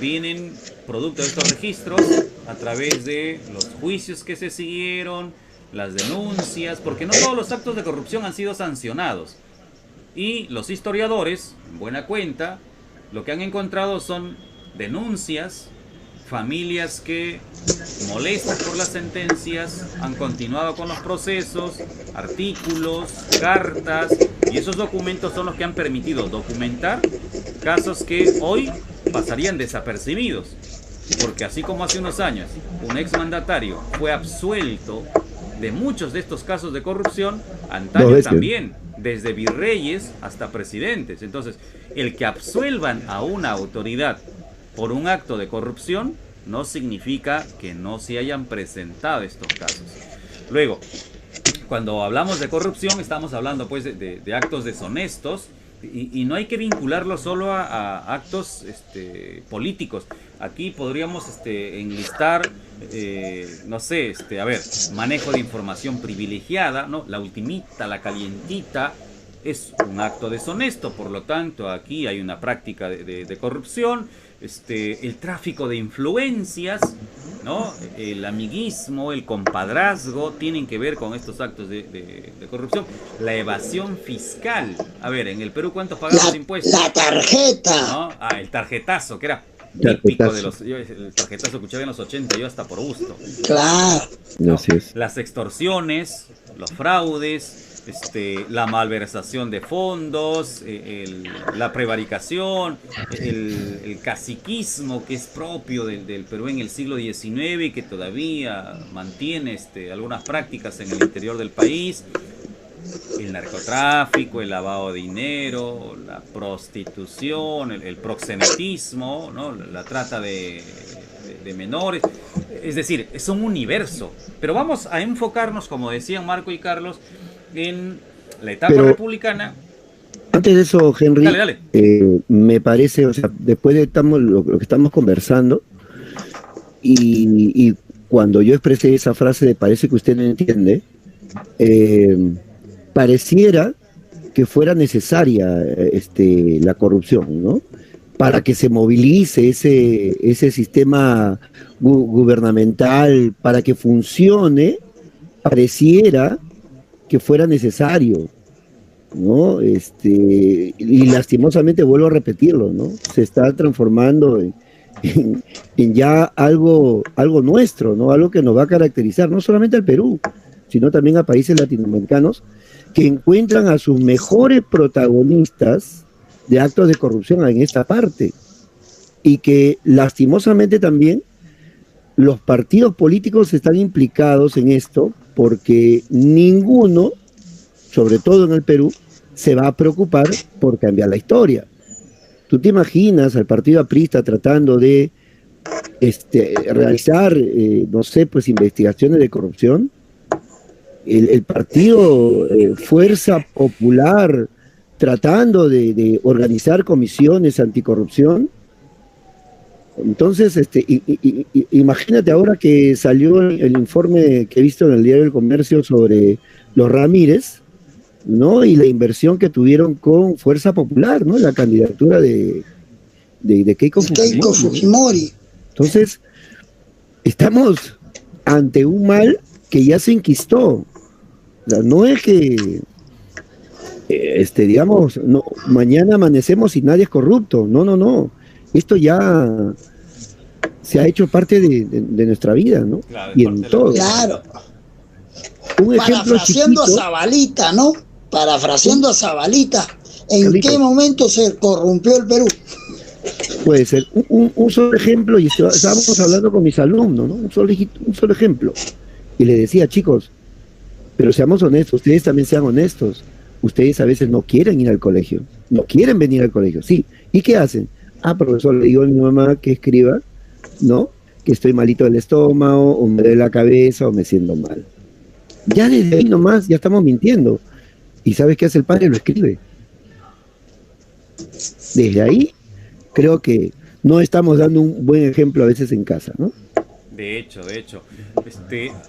vienen producto de estos registros a través de los juicios que se siguieron, las denuncias, porque no todos los actos de corrupción han sido sancionados. Y los historiadores, en buena cuenta, lo que han encontrado son denuncias, familias que, molestas por las sentencias, han continuado con los procesos, artículos, cartas, y esos documentos son los que han permitido documentar casos que hoy pasarían desapercibidos. Porque así como hace unos años un exmandatario fue absuelto de muchos de estos casos de corrupción, antaño también, desde virreyes hasta presidentes. Entonces, el que absuelvan a una autoridad por un acto de corrupción no significa que no se hayan presentado estos casos. Luego, cuando hablamos de corrupción, estamos hablando pues de actos deshonestos, y no hay que vincularlo solo a actos políticos. Aquí podríamos enlistar, no sé, a ver, manejo de información privilegiada, ¿no? La ultimita, la calientita, es un acto deshonesto, por lo tanto aquí hay una práctica de corrupción. El tráfico de influencias, ¿no? El amiguismo, el compadrazgo tienen que ver con estos actos de corrupción. La evasión fiscal. A ver, en el Perú, ¿cuántos pagamos impuestos?
La tarjeta.
¿No? El tarjetazo, que era típico de los... el tarjetazo escuchaba en los 80, yo hasta por gusto.
Claro.
¿No?
Así es.
Las extorsiones, los fraudes, la malversación de fondos, la prevaricación, el caciquismo que es propio del Perú en el siglo XIX y que todavía mantiene algunas prácticas en el interior del país, el narcotráfico, el lavado de dinero, la prostitución, el proxenetismo, ¿no? La trata de menores. Es decir, es un universo. Pero vamos a enfocarnos, como decían Marco y Carlos, en la etapa republicana.
Antes de eso, Henry,
dale.
Me parece, o sea, después de lo que estamos conversando, y cuando yo expresé esa frase de parece que usted no entiende, pareciera que fuera necesaria la corrupción, ¿no? Para que se movilice ese sistema gubernamental, para que funcione, pareciera que fuera necesario, ¿no? Y lastimosamente vuelvo a repetirlo, ¿no? Se está transformando en ya algo nuestro, ¿no? Algo que nos va a caracterizar, no solamente al Perú, sino también a países latinoamericanos que encuentran a sus mejores protagonistas de actos de corrupción en esta parte, y que lastimosamente también los partidos políticos están implicados en esto, porque ninguno, sobre todo en el Perú, se va a preocupar por cambiar la historia. ¿Tú te imaginas al partido aprista tratando de realizar, no sé, pues investigaciones de corrupción? El partido Fuerza Popular tratando de organizar comisiones anticorrupción. Entonces, imagínate ahora que salió el informe que he visto en el Diario del Comercio sobre los Ramírez, ¿no? Y la inversión que tuvieron con Fuerza Popular, ¿no? La candidatura de Keiko
Fujimori.
Entonces, estamos ante un mal que ya se enquistó. O sea, no es que digamos, no, mañana amanecemos y nadie es corrupto. No, no, no. Esto ya se ha hecho parte de nuestra vida, ¿no?
Claro,
y en todo.
Claro.
Un ejemplo
Parafraseando
chiquito,
a Zabalita, ¿no? Parafraseando a Zabalita. ¿En
Carlitos,
qué momento se corrompió el Perú?
puede ser un solo ejemplo, y estábamos hablando con mis alumnos, ¿no? Un solo ejemplo. Y le decía, chicos, pero seamos honestos, ustedes también sean honestos. Ustedes a veces no quieren ir al colegio, no quieren venir al colegio, sí. ¿Y qué hacen? Ah, profesor, le digo a mi mamá que escriba, ¿no? Que estoy malito del estómago, o me duele la cabeza, o me siento mal. Ya desde ahí nomás, ya estamos mintiendo. ¿Y sabes qué hace el padre? Lo escribe. Desde ahí, creo que no estamos dando un buen ejemplo a veces en casa, ¿no?
De hecho.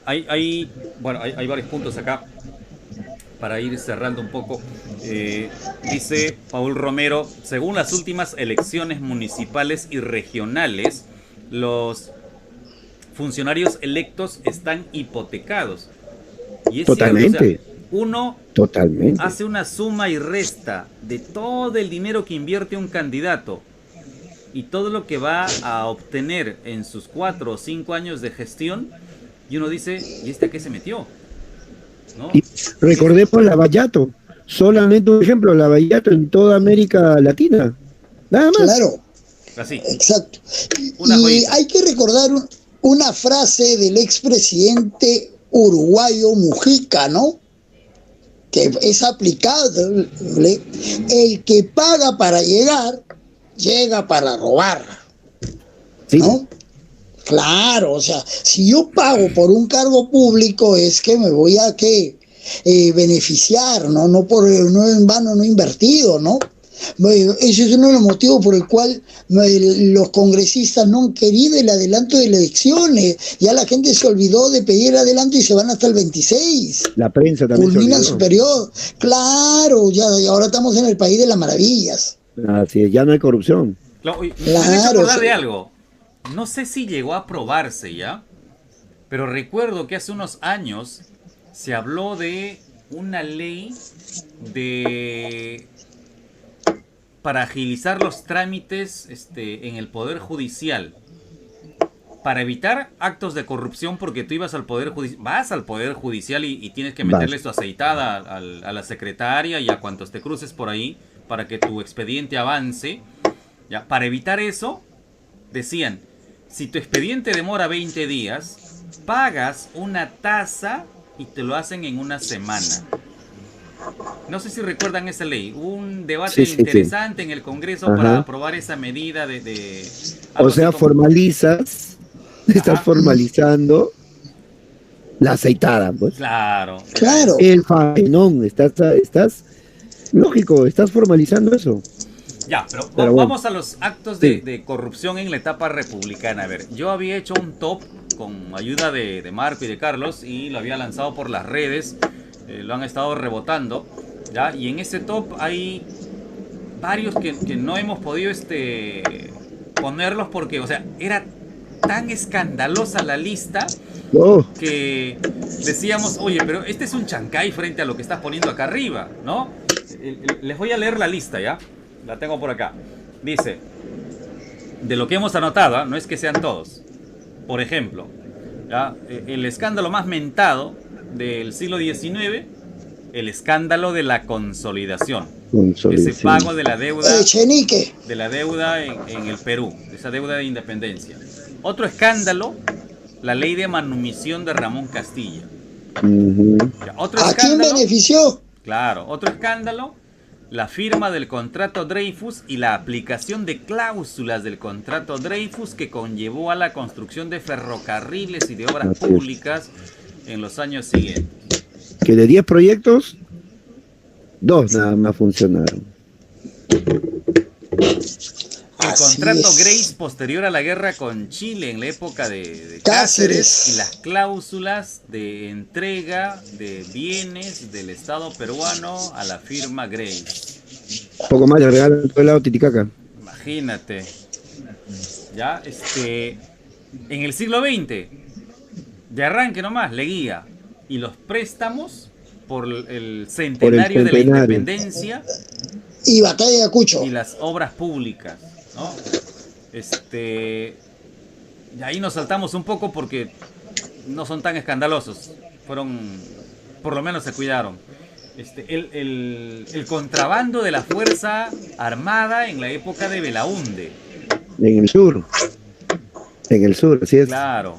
Hay varios puntos acá para ir cerrando un poco. Dice Paul Romero, según las últimas elecciones municipales y regionales, los funcionarios electos están hipotecados. Y es
Totalmente.
cierto, o sea, uno
Totalmente.
hace una suma y resta de todo el dinero que invierte un candidato y todo lo que va a obtener en sus 4 o 5 años de gestión, y uno dice, ¿y este a qué se metió? ¿No?
Y recordemos Lavallato, solamente un ejemplo, Lavallato en toda América Latina, nada más.
Claro.
Así.
Exacto.
Una
Y
joyita.
hay que recordar una frase del expresidente uruguayo Mujica, ¿no? Que es aplicable. El que paga para llegar, llega para robar,
Sí.
¿no? Claro, o sea, si yo pago por un cargo público es que me voy a beneficiar, ¿no? No en vano, no invertido, ¿no? Ese es uno de los motivos por el cual los congresistas no han querido el adelanto de elecciones. Ya la gente se olvidó de pedir adelanto y se van hasta el 26.
La prensa también se
Culminan
olvidó.
su periodo. Claro, ya ahora estamos en el país de las maravillas.
Así es, ya no hay corrupción.
Me has hecho
Claro,
acordar
sí.
de algo. No sé si llegó a aprobarse ya, pero recuerdo que hace unos años se habló de una ley para agilizar los trámites en el Poder Judicial, para evitar actos de corrupción, porque tú vas al Poder Judicial y tienes que meterle tu aceitada a la secretaria y a cuantos te cruces por ahí para que tu expediente avance. Ya, para evitar eso, decían, si tu expediente demora 20 días, pagas una tasa y te lo hacen en una semana. No sé si recuerdan esa ley. Hubo un debate interesante en el Congreso para aprobar esa medida
O sea, formalizas, estás formalizando la aceitada, pues.
Claro.
Claro.
El faenón, estás, lógico, estás formalizando eso.
Ya, pero
bueno,
vamos a los actos de corrupción en la etapa republicana. A ver, yo había hecho un top con ayuda de Marco y de Carlos y lo había lanzado por las redes lo han estado rebotando, ¿ya? Y en ese top hay varios que no hemos podido ponerlos porque, o sea, era tan escandalosa la lista que decíamos, oye, pero este es un chancay frente a lo que estás poniendo acá arriba, ¿no? Les voy a leer la lista, ¿ya? La tengo por acá. Dice, de lo que hemos anotado, ¿eh? No es que sean todos. Por ejemplo, ¿ya? El escándalo más mentado del siglo XIX, el escándalo de la consolidación. Ese pago de la deuda, en el Perú, esa deuda de independencia. Otro escándalo, la ley de manumisión de Ramón Castilla.
¿A quién benefició?
Claro, otro escándalo, la firma del contrato Dreyfus y la aplicación de cláusulas del contrato Dreyfus que conllevó a la construcción de ferrocarriles y de obras públicas en los años siguientes.
Que de 10 proyectos, 2 nada más funcionaron.
El contrato Grace posterior a la guerra con Chile en la época de Cáceres y las cláusulas de entrega de bienes del Estado peruano a la firma Grace.
Poco más le regalan todo el lado Titicaca.
Imagínate. Ya, en el siglo XX, de arranque nomás, Leguía y los préstamos por el centenario de la independencia
y Batalla de Ayacucho
y las obras públicas, ¿no? Y ahí nos saltamos un poco porque no son tan escandalosos. Fueron, por lo menos se cuidaron. El contrabando de la Fuerza Armada en la época de Belaúnde.
En el sur, así es.
Claro.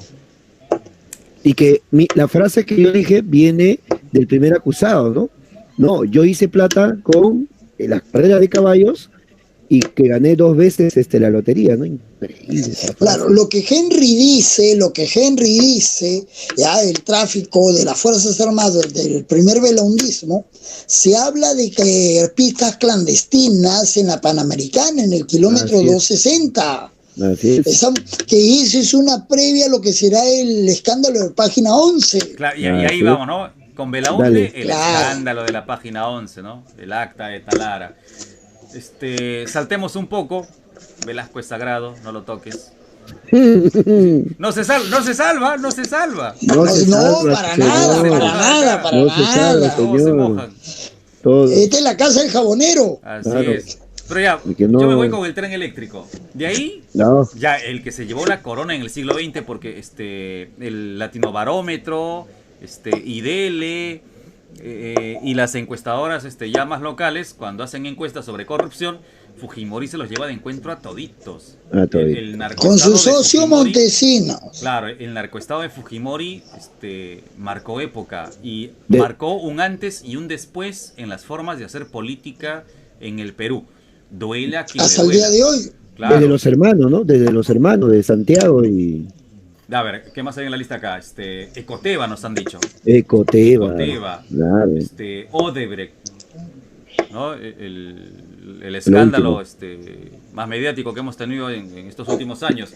Y que la frase que yo dije viene del primer acusado, ¿no? No, yo hice plata con las carreras de caballos y que gané 2 veces la lotería, ¿no? Increíble.
Claro, lo que Henry dice, ya el tráfico de las Fuerzas Armadas del primer belaundismo, se habla de que pistas clandestinas en la Panamericana, en el kilómetro 260.
Así es.
Que eso es una previa a lo que será el escándalo de Página 11.
Claro, y ahí vamos, ¿no? Con Belaúnde, escándalo de la Página 11, ¿no? El acta de Talara. Saltemos un poco. Velasco es sagrado, no lo toques. No se salva.
No, para nada.
No se mojan.
Esta es la casa del jabonero.
Así es. Pero ya, yo me voy con el tren eléctrico. De ahí, ya el que se llevó la corona en el siglo XX, porque el Latinobarómetro, IDL y las encuestadoras ya más locales, cuando hacen encuestas sobre corrupción, Fujimori se los lleva de encuentro a toditos.
Con su socio Montesinos.
Claro, el narcoestado de Fujimori marcó época y marcó un antes y un después en las formas de hacer política en el Perú. Duele a quien
hasta el día de hoy.
Claro. Desde los hermanos, ¿no? Desde los hermanos de Santiago y...
A ver, ¿qué más hay en la lista acá? Ecoteva nos han dicho.
Ecoteva.
Claro. Odebrecht, ¿no? El escándalo más mediático que hemos tenido en estos últimos años.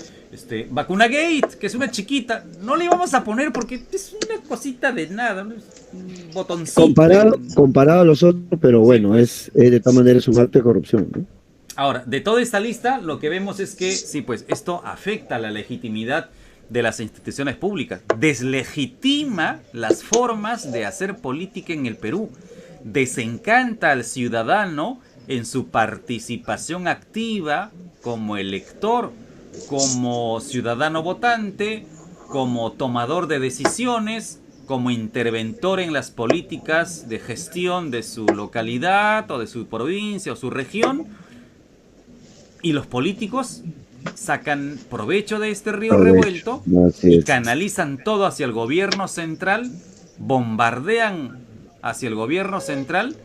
Vacunagate, que es una chiquita. No le vamos a poner porque es una cosita de nada, ¿no? Es un botoncito.
Comparado a los otros, pero bueno, es de todas maneras un acto de corrupción, ¿no?
Ahora, de toda esta lista, lo que vemos es que, sí, pues esto afecta la legitimidad de las instituciones públicas, deslegitima las formas de hacer política en el Perú, desencanta al ciudadano en su participación activa como elector, como ciudadano votante, como tomador de decisiones, como interventor en las políticas de gestión de su localidad o de su provincia o su región. Y los políticos sacan provecho de este río revuelto y canalizan todo hacia el gobierno central, bombardean hacia el gobierno central,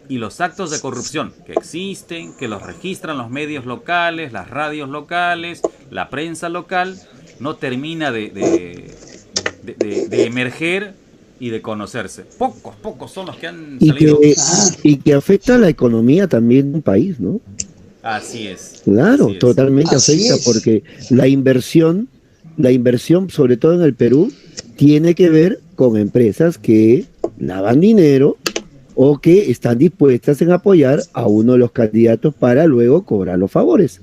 y los actos de corrupción que existen, que los registran los medios locales, las radios locales, la prensa local, no termina de emerger y de conocerse. Pocos son los que han salido.
Y que afecta a la economía también de un país, ¿no?
Así es.
Claro,
así es.
Totalmente afecta, porque la inversión, sobre todo en el Perú, tiene que ver con empresas que lavan dinero o que están dispuestas en apoyar a uno de los candidatos para luego cobrar los favores.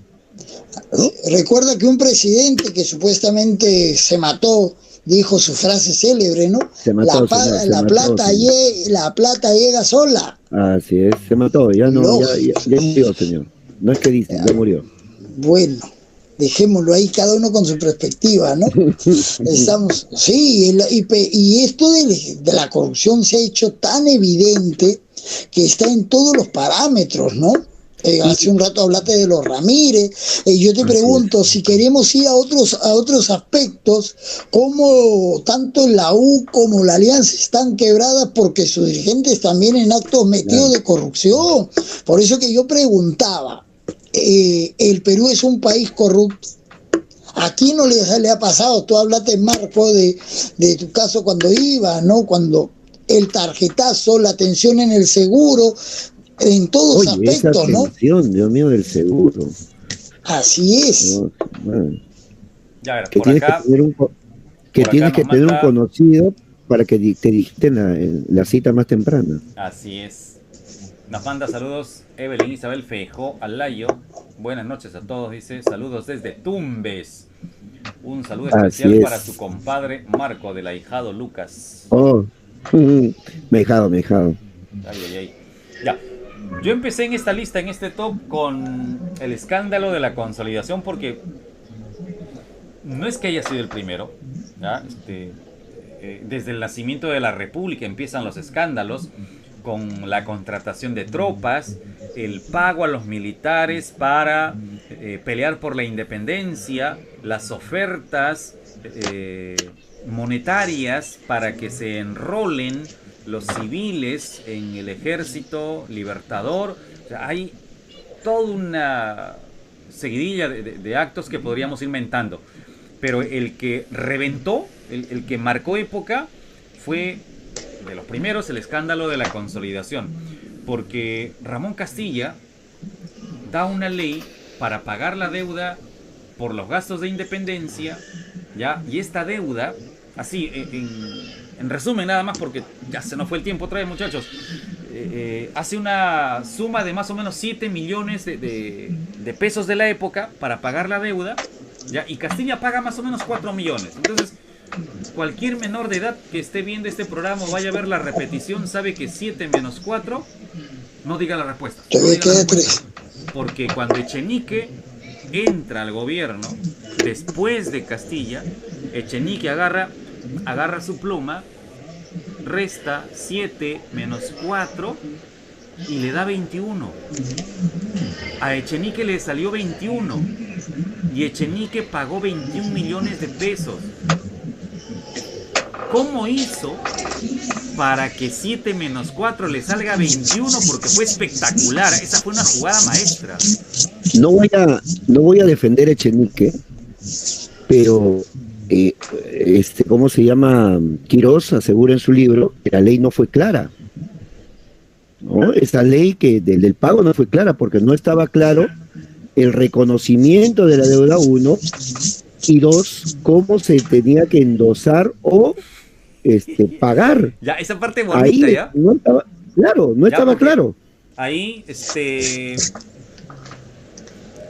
Recuerda que un presidente que supuestamente se mató dijo su frase célebre, ¿no?
Se mató,
La plata llega sola.
Así es, se mató, ya no, ya murió, señor. No es que dice, ya murió.
Bueno, dejémoslo ahí, cada uno con su perspectiva, ¿no? Estamos, sí, y esto de la corrupción se ha hecho tan evidente que está en todos los parámetros, ¿no? Hace un rato hablaste de los Ramírez. Yo te pregunto, si queremos ir a otros aspectos, cómo tanto la U como la Alianza están quebradas porque sus dirigentes también en actos metidos de corrupción. Por eso que yo preguntaba, ¿el Perú es un país corrupto? Aquí no le ha pasado. Tú hablaste, Marco, de tu caso cuando iba, ¿no? Cuando el tarjetazo, la atención en el seguro, en todos aspectos, ¿no?
Dios mío, del seguro.
Así es.
No,
ya, ver,
que
por
tienes
acá,
que tener un conocido para que te digiten la cita más temprana.
Así es. Nos manda saludos Evelyn Isabel Feijó Alayo. Buenas noches a todos, dice. Saludos desde Tumbes. Un saludo especial para su compadre Marco, del ahijado Lucas.
Oh, me dejado.
Ay. Ya. Yo empecé en esta lista, en este top, con el escándalo de la consolidación, porque no es que haya sido el primero, ¿ya? Desde el nacimiento de la República empiezan los escándalos, con la contratación de tropas, el pago a los militares para pelear por la independencia, las ofertas monetarias para que se enrolen los civiles en el ejército libertador. O sea, hay toda una seguidilla de actos que podríamos ir mentando, pero el que reventó, el que marcó época, fue de los primeros el escándalo de la consolidación, porque Ramón Castilla da una ley para pagar la deuda por los gastos de independencia, ¿ya? Y esta deuda, así en resumen nada más, porque ya se nos fue el tiempo otra vez, muchachos, hace una suma de más o menos 7 millones de pesos de la época para pagar la deuda, ¿ya? Y Castilla paga más o menos 4 millones. Entonces, cualquier menor de edad que esté viendo este programa o vaya a ver la repetición sabe que 7 menos 4, no diga la respuesta. Porque cuando Echenique entra al gobierno después de Castilla, Echenique agarra su pluma, resta 7 menos 4 y le da 21. A Echenique le salió 21 y Echenique pagó 21 millones de pesos. ¿Cómo hizo para que 7 menos 4 le salga 21? Porque fue espectacular. Esa fue una jugada maestra.
No voy a defender a Echenique, pero ¿cómo se llama? Quirós asegura en su libro que la ley no fue clara, ¿no? Esa ley del pago no fue clara porque no estaba claro el reconocimiento de la deuda, 1, y 2, cómo se tenía que endosar o pagar.
Ya, esa parte bonita,
ahí,
¿ya?
No estaba claro.
Ahí,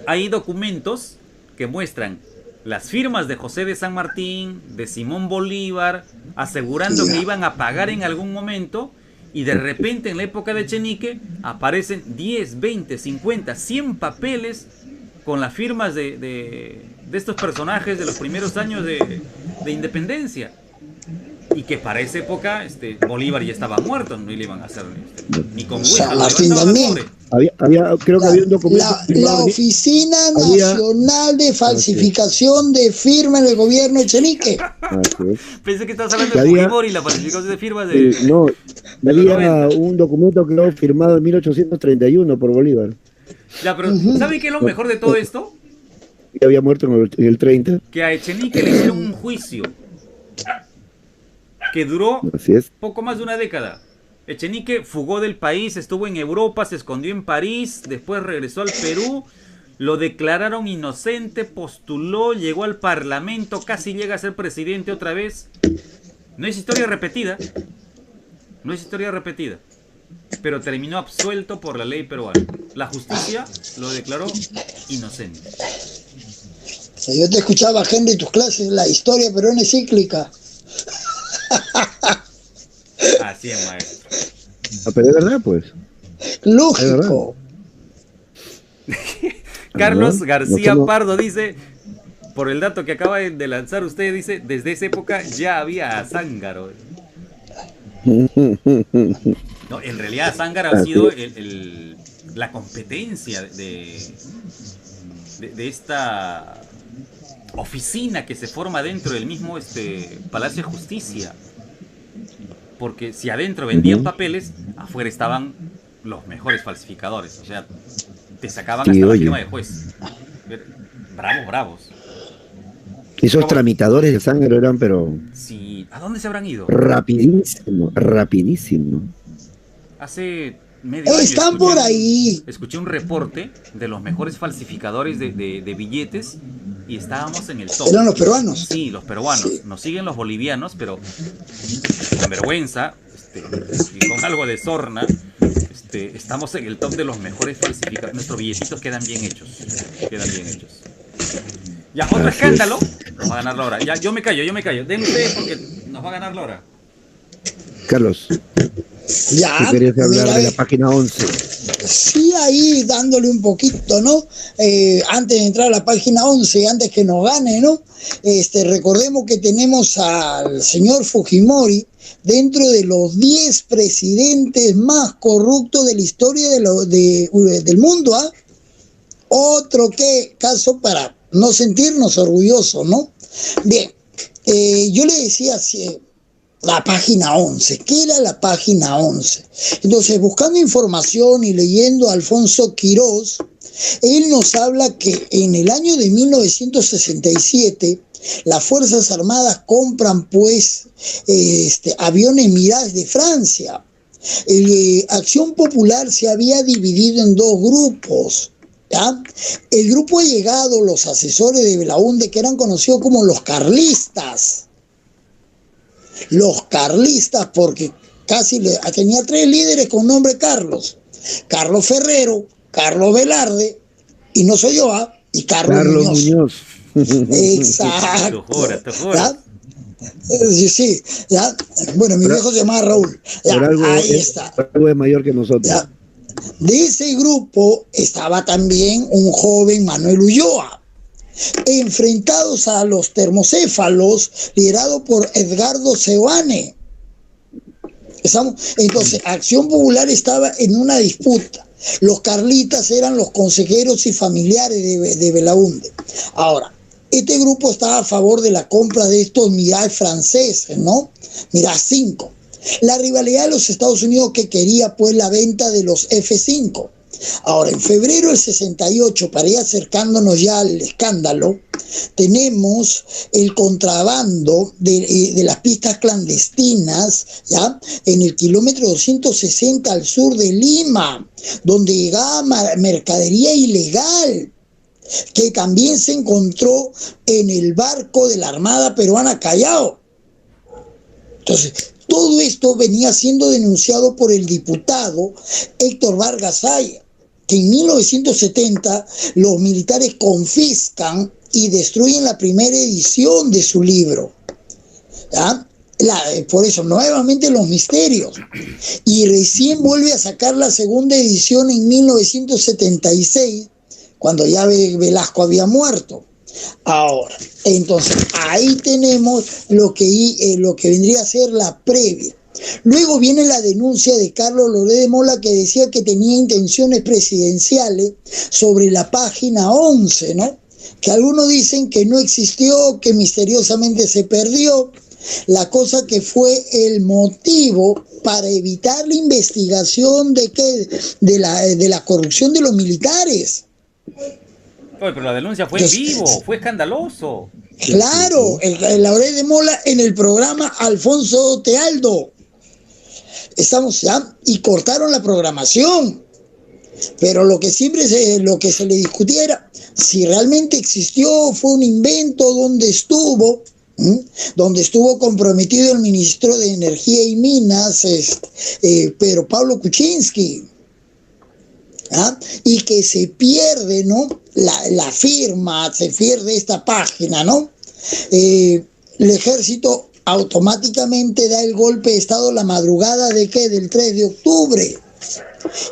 hay documentos que muestran las firmas de José de San Martín, de Simón Bolívar, asegurando que iban a pagar en algún momento, y de repente en la época de Echenique aparecen 10, 20, 50, 100 papeles con las firmas de estos personajes de los primeros años de independencia. Y que para esa época Bolívar ya estaba muerto, no le iban a hacer ni con Huija.
Creo que había un documento.
La Oficina Nacional de Falsificación de Firma en el gobierno Echenique.
Pensé que estabas hablando de Fujimori y la falsificación de firmas de...
No, había un documento que lo firmado en 1831 por Bolívar.
Ya, pero ¿saben qué es lo mejor de todo esto?
Que había muerto en el 30.
Que a Echenique le hicieron un juicio que duró poco más de una década. Echenique fugó del país, estuvo en Europa, se escondió en París, después regresó al Perú, lo declararon inocente, postuló, llegó al Parlamento, casi llega a ser presidente otra vez. No es historia repetida. No es historia repetida. Pero terminó absuelto por la ley peruana. La justicia lo declaró inocente.
Yo te escuchaba, Henry, tus clases, la historia peruana es cíclica.
Así es, maestro.
No, pero es verdad, pues.
Lógico.
Carlos
¿No?
García
No,
Pardo dice, por el dato que acaba de lanzar usted, dice, desde esa época ya había a Zángaro. No, en realidad Zángaro ha sido la competencia de esta oficina que se forma dentro del mismo Palacio de Justicia. Porque si adentro vendían papeles, afuera estaban los mejores falsificadores. O sea, te sacaban hasta la firma de juez. Bravos, bravos.
Esos tramitadores de sangre eran, pero...
Sí. ¿A dónde se habrán ido?
Rapidísimo, rapidísimo.
Hace medio año
Están por ahí.
escuché un reporte de los mejores falsificadores de billetes y estábamos en el top.
Eran los peruanos.
Sí, los peruanos.
Sí.
Nos siguen los bolivianos, pero con vergüenza y con algo de sorna, estamos en el top de los mejores falsificadores. Nuestros billetitos quedan bien hechos. Quedan bien hechos. Ya, otro escándalo. Nos va a ganar la hora. Ya, yo me callo. Den ustedes porque nos va a ganar la hora.
Carlos,
Ya.
¿tú querías hablar
mira,
de la página 11?
Sí, ahí dándole un poquito, ¿no? Antes de entrar a la página 11, antes que nos gane, ¿no? Recordemos que tenemos al señor Fujimori dentro de los 10 presidentes más corruptos de la historia del mundo, ¿ah? Otro caso para no sentirnos orgullosos, ¿no? Bien, yo le decía así, la página 11. ¿Qué era la página 11? Entonces, buscando información y leyendo a Alfonso Quirós, él nos habla que en el año de 1967 las Fuerzas Armadas compran pues aviones Mirage de Francia. Acción Popular se había dividido en dos grupos. ¿Ya? El grupo allegado, los asesores de Belaúnde, que eran conocidos como los carlistas. Los carlistas, porque casi tenía 3 líderes con nombre Carlos. Carlos Ferrero, Carlos Velarde, y no soy yo, y Carlos Muñoz. Exacto.
Te juro.
Sí, ¿ya? Bueno, mi viejo se llamaba Raúl. Ya, ahí está.
Algo es mayor que nosotros.
¿Ya? De ese grupo estaba también un joven Manuel Ulloa, enfrentados a los termocéfalos, liderado por Edgardo Seoane. Entonces, Acción Popular estaba en una disputa. Los carlistas eran los consejeros y familiares de Belaúnde. Ahora, este grupo estaba a favor de la compra de estos Mirage franceses, ¿no? Mirage 5. La rivalidad de los Estados Unidos que quería pues la venta de los F-5. Ahora, en febrero del 68, para ir acercándonos ya al escándalo, tenemos el contrabando de las pistas clandestinas, ¿ya? En el kilómetro 260 al sur de Lima, donde llegaba mercadería ilegal, que también se encontró en el barco de la Armada Peruana Callao. Entonces, todo esto venía siendo denunciado por el diputado Héctor Vargas Aya, que en 1970 los militares confiscan y destruyen la primera edición de su libro. ¿Ya? Por eso, nuevamente los misterios. Y recién vuelve a sacar la segunda edición en 1976, cuando ya Velasco había muerto. Ahora, entonces, ahí tenemos lo que vendría a ser la previa. Luego viene la denuncia de Carlos Loré de Mola, que decía que tenía intenciones presidenciales sobre la página 11, ¿no? Que algunos dicen que no existió, que misteriosamente se perdió. La cosa que fue el motivo para evitar la investigación de la corrupción de los militares.
Oye, pero la denuncia fue en vivo, fue escandaloso.
Claro, el Loré de Mola en el programa Alfonso Tealdo. Estamos ya, y cortaron la programación. Pero lo que siempre lo que se le discutiera, si realmente existió, fue un invento, dónde estuvo, donde estuvo comprometido el ministro de Energía y Minas, Pedro Pablo Kuczynski, y que se pierde, ¿no? La firma, se pierde esta página, ¿no? El ejército automáticamente da el golpe de Estado la madrugada de ¿qué? Del 3 de octubre.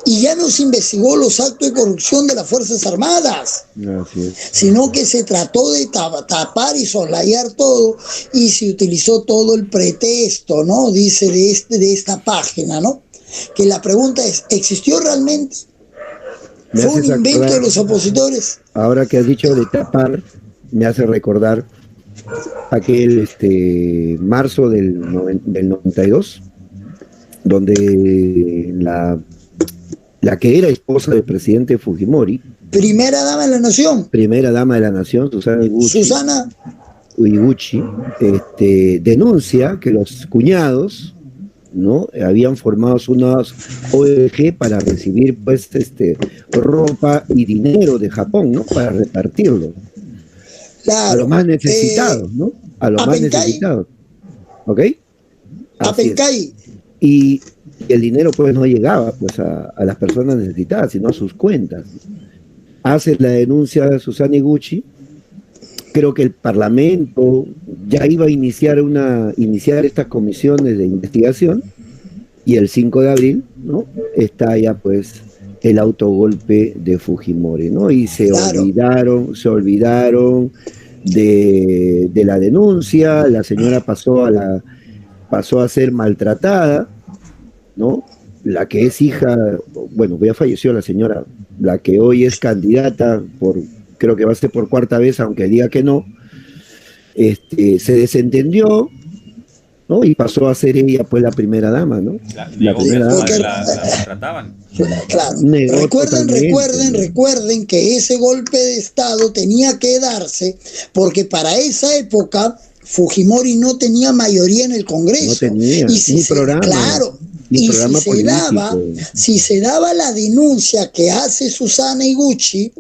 Y ya no se investigó los actos de corrupción de las Fuerzas Armadas, sino que se trató de tapar y soslayar todo, y se utilizó todo el pretexto, ¿no? Dice de esta página, ¿no? Que la pregunta es, ¿existió realmente? ¿Fue un invento de los opositores?
Ahora que has dicho de tapar, me hace recordar aquel marzo del 92, donde la que era esposa del presidente Fujimori,
primera dama de la nación, Susana
Uiguchi, denuncia que los cuñados, ¿no? Habían formado unas ONG para recibir pues ropa y dinero de Japón, ¿no? Para repartirlo. Claro, a los más necesitados, ¿no? A los más necesitados. ¿Ok?
A Pencay.
Y el dinero pues no llegaba pues a las personas necesitadas, sino a sus cuentas. Hace la denuncia de Susana Iguchi. Creo que el Parlamento ya iba a iniciar estas comisiones de investigación, y el 5 de abril, ¿no? Está ya pues el autogolpe de Fujimori, ¿no? Y se olvidaron de la denuncia. La señora pasó a ser maltratada, ¿no? La que es hija, bueno, ya falleció la señora, la que hoy es candidata creo que va a ser por cuarta vez, aunque diga que no, se desentendió, ¿no? Y pasó a ser ella pues la primera dama, ¿no?
La primera dama. La maltrataban.
Claro. Recuerden que ese golpe de Estado tenía que darse porque para esa época Fujimori no tenía mayoría en el Congreso. No tenía ni programa. Claro. Y si se daba la denuncia que hace Susana Iguchi,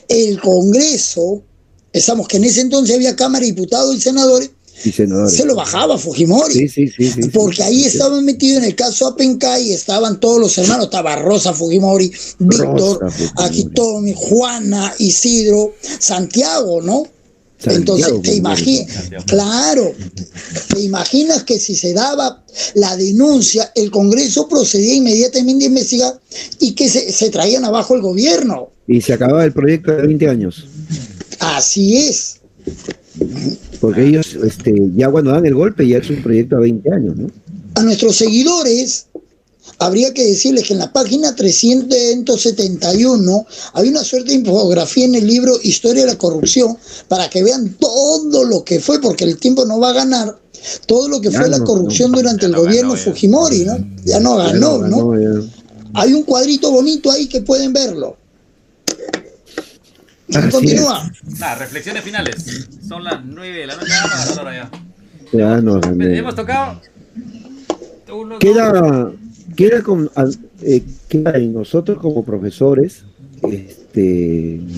el Congreso, pensamos que en ese entonces había Cámara de Diputados y senadores, se lo bajaba Fujimori, porque ahí estaban metidos en el caso Apencay, estaban todos los hermanos, estaba Rosa Fujimori, Víctor, aquí Tommy, Juana, Isidro, Santiago, ¿no? Entonces te imaginas que si se daba la denuncia, el Congreso procedía inmediatamente a investigar y que se traían abajo el gobierno.
Y se acababa el proyecto de 20 años.
Así es.
Porque ellos ya cuando dan el golpe ya es un proyecto de 20 años, ¿no?
A nuestros seguidores habría que decirles que en la página 371 hay una suerte de infografía en el libro Historia de la Corrupción, para que vean todo lo que fue, porque el tiempo no va a ganar, todo lo que fue la corrupción durante el gobierno Fujimori, ¿no? Ya no ganó, ¿no? Hay un cuadrito bonito ahí que pueden verlo. Continúa.
Reflexiones finales. Son las 9 de la noche. Hemos tocado.
Queda en nosotros como profesores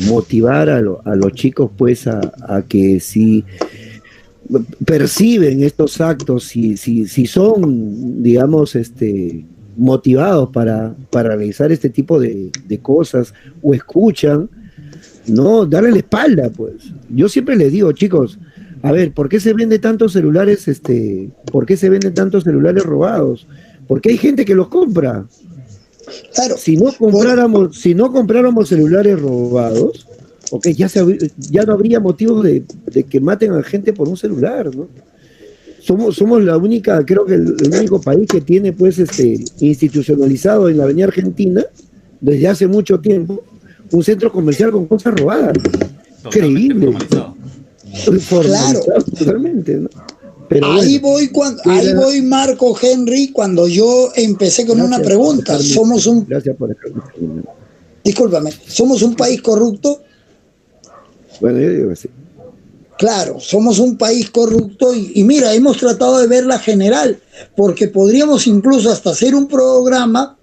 motivar a los chicos pues a que si perciben estos actos, si son, digamos, motivados para realizar este tipo de cosas, o escuchan, no darle la espalda, pues. Yo siempre les digo, chicos, a ver, ¿por qué se venden tantos celulares, robados? Porque hay gente que los compra.
Claro.
Si no compráramos celulares robados, okay, ya no habría motivos de que maten a gente por un celular, ¿no? Somos la única, creo que el único país que tiene pues institucionalizado en la Avenida Argentina desde hace mucho tiempo un centro comercial con cosas robadas. Increíble.
Claro.
Totalmente, ¿no?
Pero ahí voy Marco Henry, cuando yo empecé con una pregunta.
Gracias por
Discúlpame, ¿somos un país corrupto?
Bueno, yo digo que sí.
Claro, somos un país corrupto y mira, hemos tratado de verla general, porque podríamos incluso hasta hacer un programa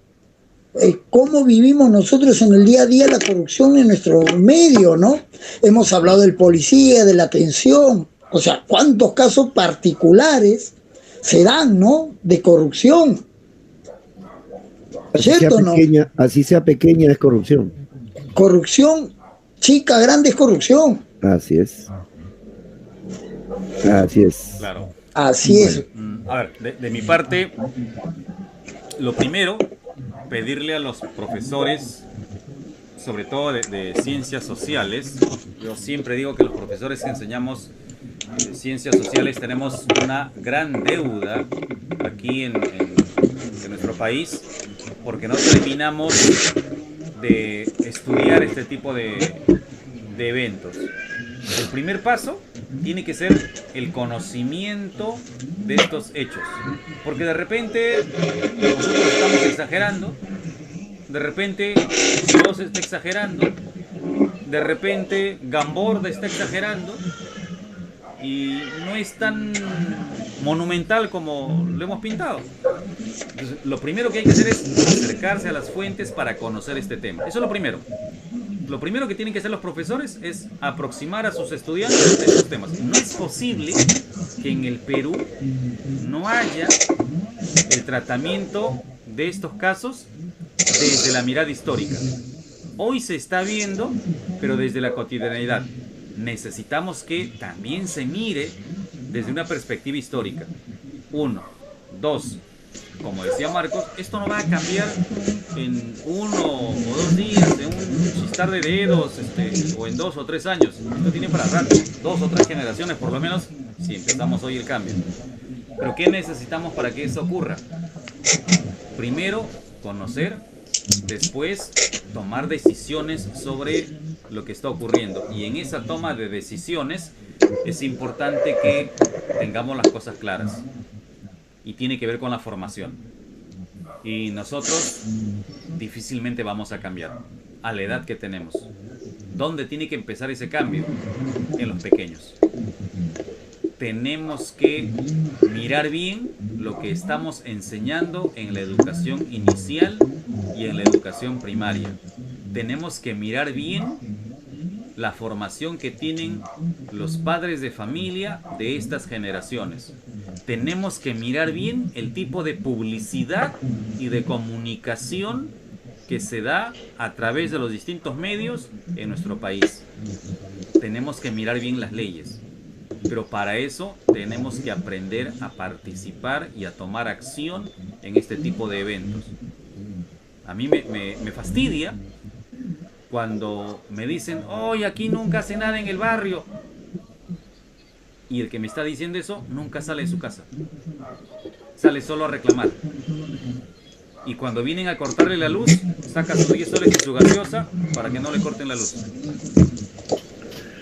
cómo vivimos nosotros en el día a día la corrupción en nuestro medio, ¿no? Hemos hablado del policía, de la atención, O sea, ¿cuántos casos particulares se dan, ¿no? De corrupción. ¿Cierto o no?
Así sea pequeña es corrupción.
Corrupción, chica, grande es corrupción.
Así es. Así es.
Claro.
Así es.
A ver, de mi parte, lo primero, pedirle a los profesores, sobre todo de ciencias sociales, yo siempre digo que los profesores que enseñamos ciencias sociales tenemos una gran deuda aquí en nuestro país, porque no terminamos de estudiar este tipo de eventos. El primer paso tiene que ser el conocimiento de estos hechos, porque de repente nosotros estamos exagerando, de repente Dios está exagerando, de repente Gamborda está exagerando y no es tan monumental como lo hemos pintado. Entonces, lo primero que hay que hacer es acercarse a las fuentes para conocer este tema. Eso es lo primero. Lo primero que tienen que hacer los profesores es aproximar a sus estudiantes a estos temas. No es posible que en el Perú no haya el tratamiento de estos casos desde la mirada histórica. Hoy se está viendo, pero desde la cotidianidad. Necesitamos que también se mire desde una perspectiva histórica. 1, 2, como decía Marcos, esto no va a cambiar en 1 o 2 días, en un chistar de dedos, o en 2 o 3 años. Esto tiene para rato, 2 o 3 generaciones por lo menos, si empezamos hoy el cambio. Pero ¿qué necesitamos para que eso ocurra? Primero, conocer, después tomar decisiones sobre lo que está ocurriendo, y en esa toma de decisiones es importante que tengamos las cosas claras, y tiene que ver con la formación, y nosotros difícilmente vamos a cambiar a la edad que tenemos. ¿Dónde tiene que empezar ese cambio? En los pequeños. Tenemos que mirar bien lo que estamos enseñando en la educación inicial y en la educación primaria. Tenemos que mirar bien la formación que tienen los padres de familia de estas generaciones. Tenemos que mirar bien el tipo de publicidad y de comunicación que se da a través de los distintos medios en nuestro país. Tenemos que mirar bien las leyes. Pero para eso tenemos que aprender a participar y a tomar acción en este tipo de eventos. A mí me fastidia cuando me dicen, hoy aquí nunca hace nada en el barrio. Y el que me está diciendo eso nunca sale de su casa. Sale solo a reclamar. Y cuando vienen a cortarle la luz, saca sus 10 soles y su gaseosa para que no le corten la luz.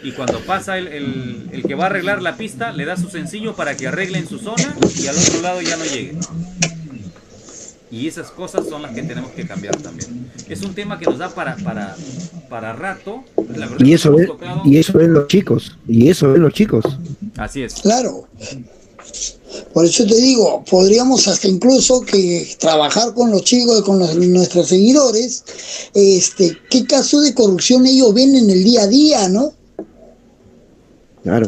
Y cuando pasa el que va a arreglar la pista, le da su sencillo para que arregle en su zona y al otro lado ya no llegue. Y esas cosas son las que tenemos que cambiar también. Es un tema que nos da para rato. La verdad,
y eso ven los chicos. Y eso ven los chicos.
Así es. Claro. Por eso te digo, podríamos hasta incluso que trabajar con los chicos, con nuestros seguidores, qué caso de corrupción ellos ven en el día a día, ¿no?
Claro.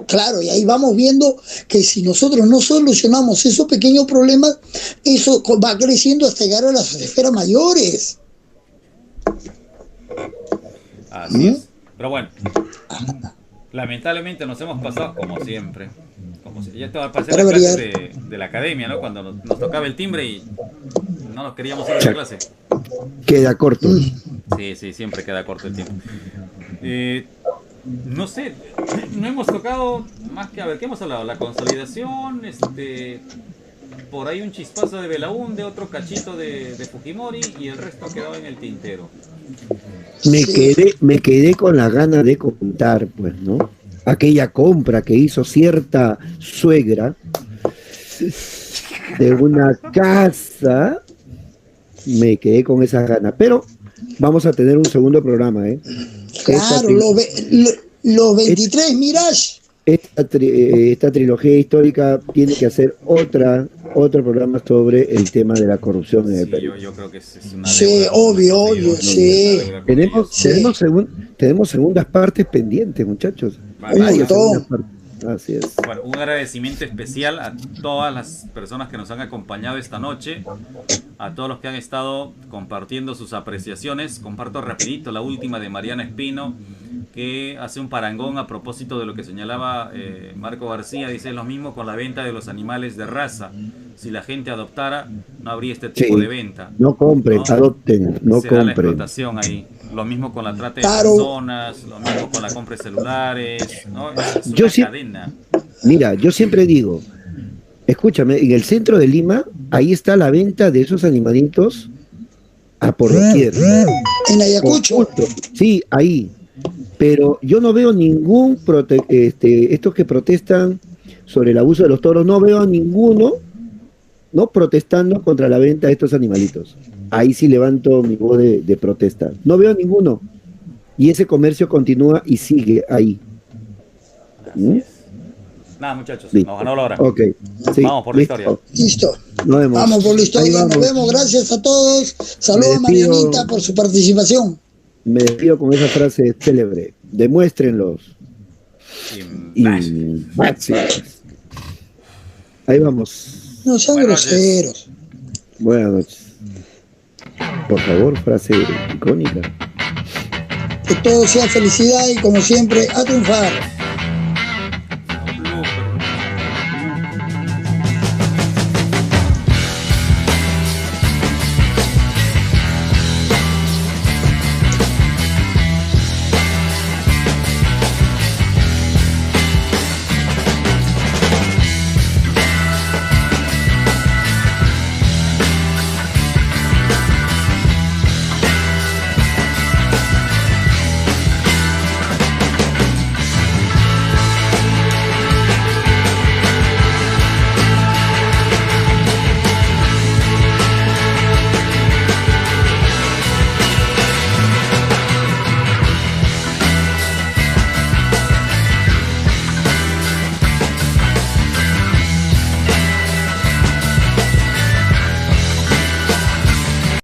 Claro, y ahí vamos viendo que si nosotros no solucionamos esos pequeños problemas, eso va creciendo hasta llegar a las esferas mayores.
Así es. Pero bueno, lamentablemente nos hemos pasado como siempre. Ya te va a pasar la clase de la academia, ¿no? Cuando nos tocaba el timbre y no nos queríamos ir a la clase.
Queda corto.
Sí, siempre queda corto el tiempo. No sé, no hemos tocado más que, a ver, ¿qué hemos hablado? La consolidación, por ahí un chispazo de Belaúnde, otro cachito de Fujimori, y el resto quedó en el tintero.
Me quedé con la gana de contar, pues, ¿no? Aquella compra que hizo cierta suegra de una casa, me quedé con esas ganas. Pero vamos a tener un segundo programa, ¿eh?
Claro, los 23 Mirage.
Esta trilogía histórica tiene que hacer otro programa sobre el tema de la corrupción en el Perú.
Yo creo que es una
obvio, sí.
Tenemos segundas partes pendientes, muchachos. Así es.
Bueno, un agradecimiento especial a todas las personas que nos han acompañado esta noche, a todos los que han estado compartiendo sus apreciaciones. Comparto rapidito la última de Mariana Espino, que hace un parangón a propósito de lo que señalaba Marco García. Dice: es lo mismo con la venta de los animales de raza. Si la gente adoptara, no habría este tipo de venta.
No compren, ¿no? Adopten, no
será
compren.
la explotación ahí. Lo mismo con la trata de
Claro.
personas, lo mismo con la compra de celulares, ¿no? Es una
Yo sí-
cadena.
Mira, yo siempre digo, escúchame, en el centro de Lima, ahí está la venta de esos animalitos a por doquier.
En Ayacucho.
Justo. Sí, ahí. Pero yo no veo ningún estos que protestan sobre el abuso de los toros, no veo a ninguno, ¿no?, protestando contra la venta de estos animalitos. Ahí sí levanto mi voz de protesta. No veo a ninguno. Y ese comercio continúa y sigue ahí. ¿Mm?
Nada, muchachos,
Listo.
nos ganó la hora.
Ok. Sí,
Vamos por la
listo.
historia.
Listo.
Nos vemos.
Vamos por la
Ahí
historia. Nos
vamos.
vemos. Gracias a todos. Saludos a
Me despido.
Marianita por su participación.
Me despido con esa frase célebre. Demuéstrenlos.
Imbéciles.
Ahí vamos.
No sean
Buenas noches.
groseros.
Buenas noches. Por favor, frase icónica.
Que todo sea felicidad y como siempre a triunfar.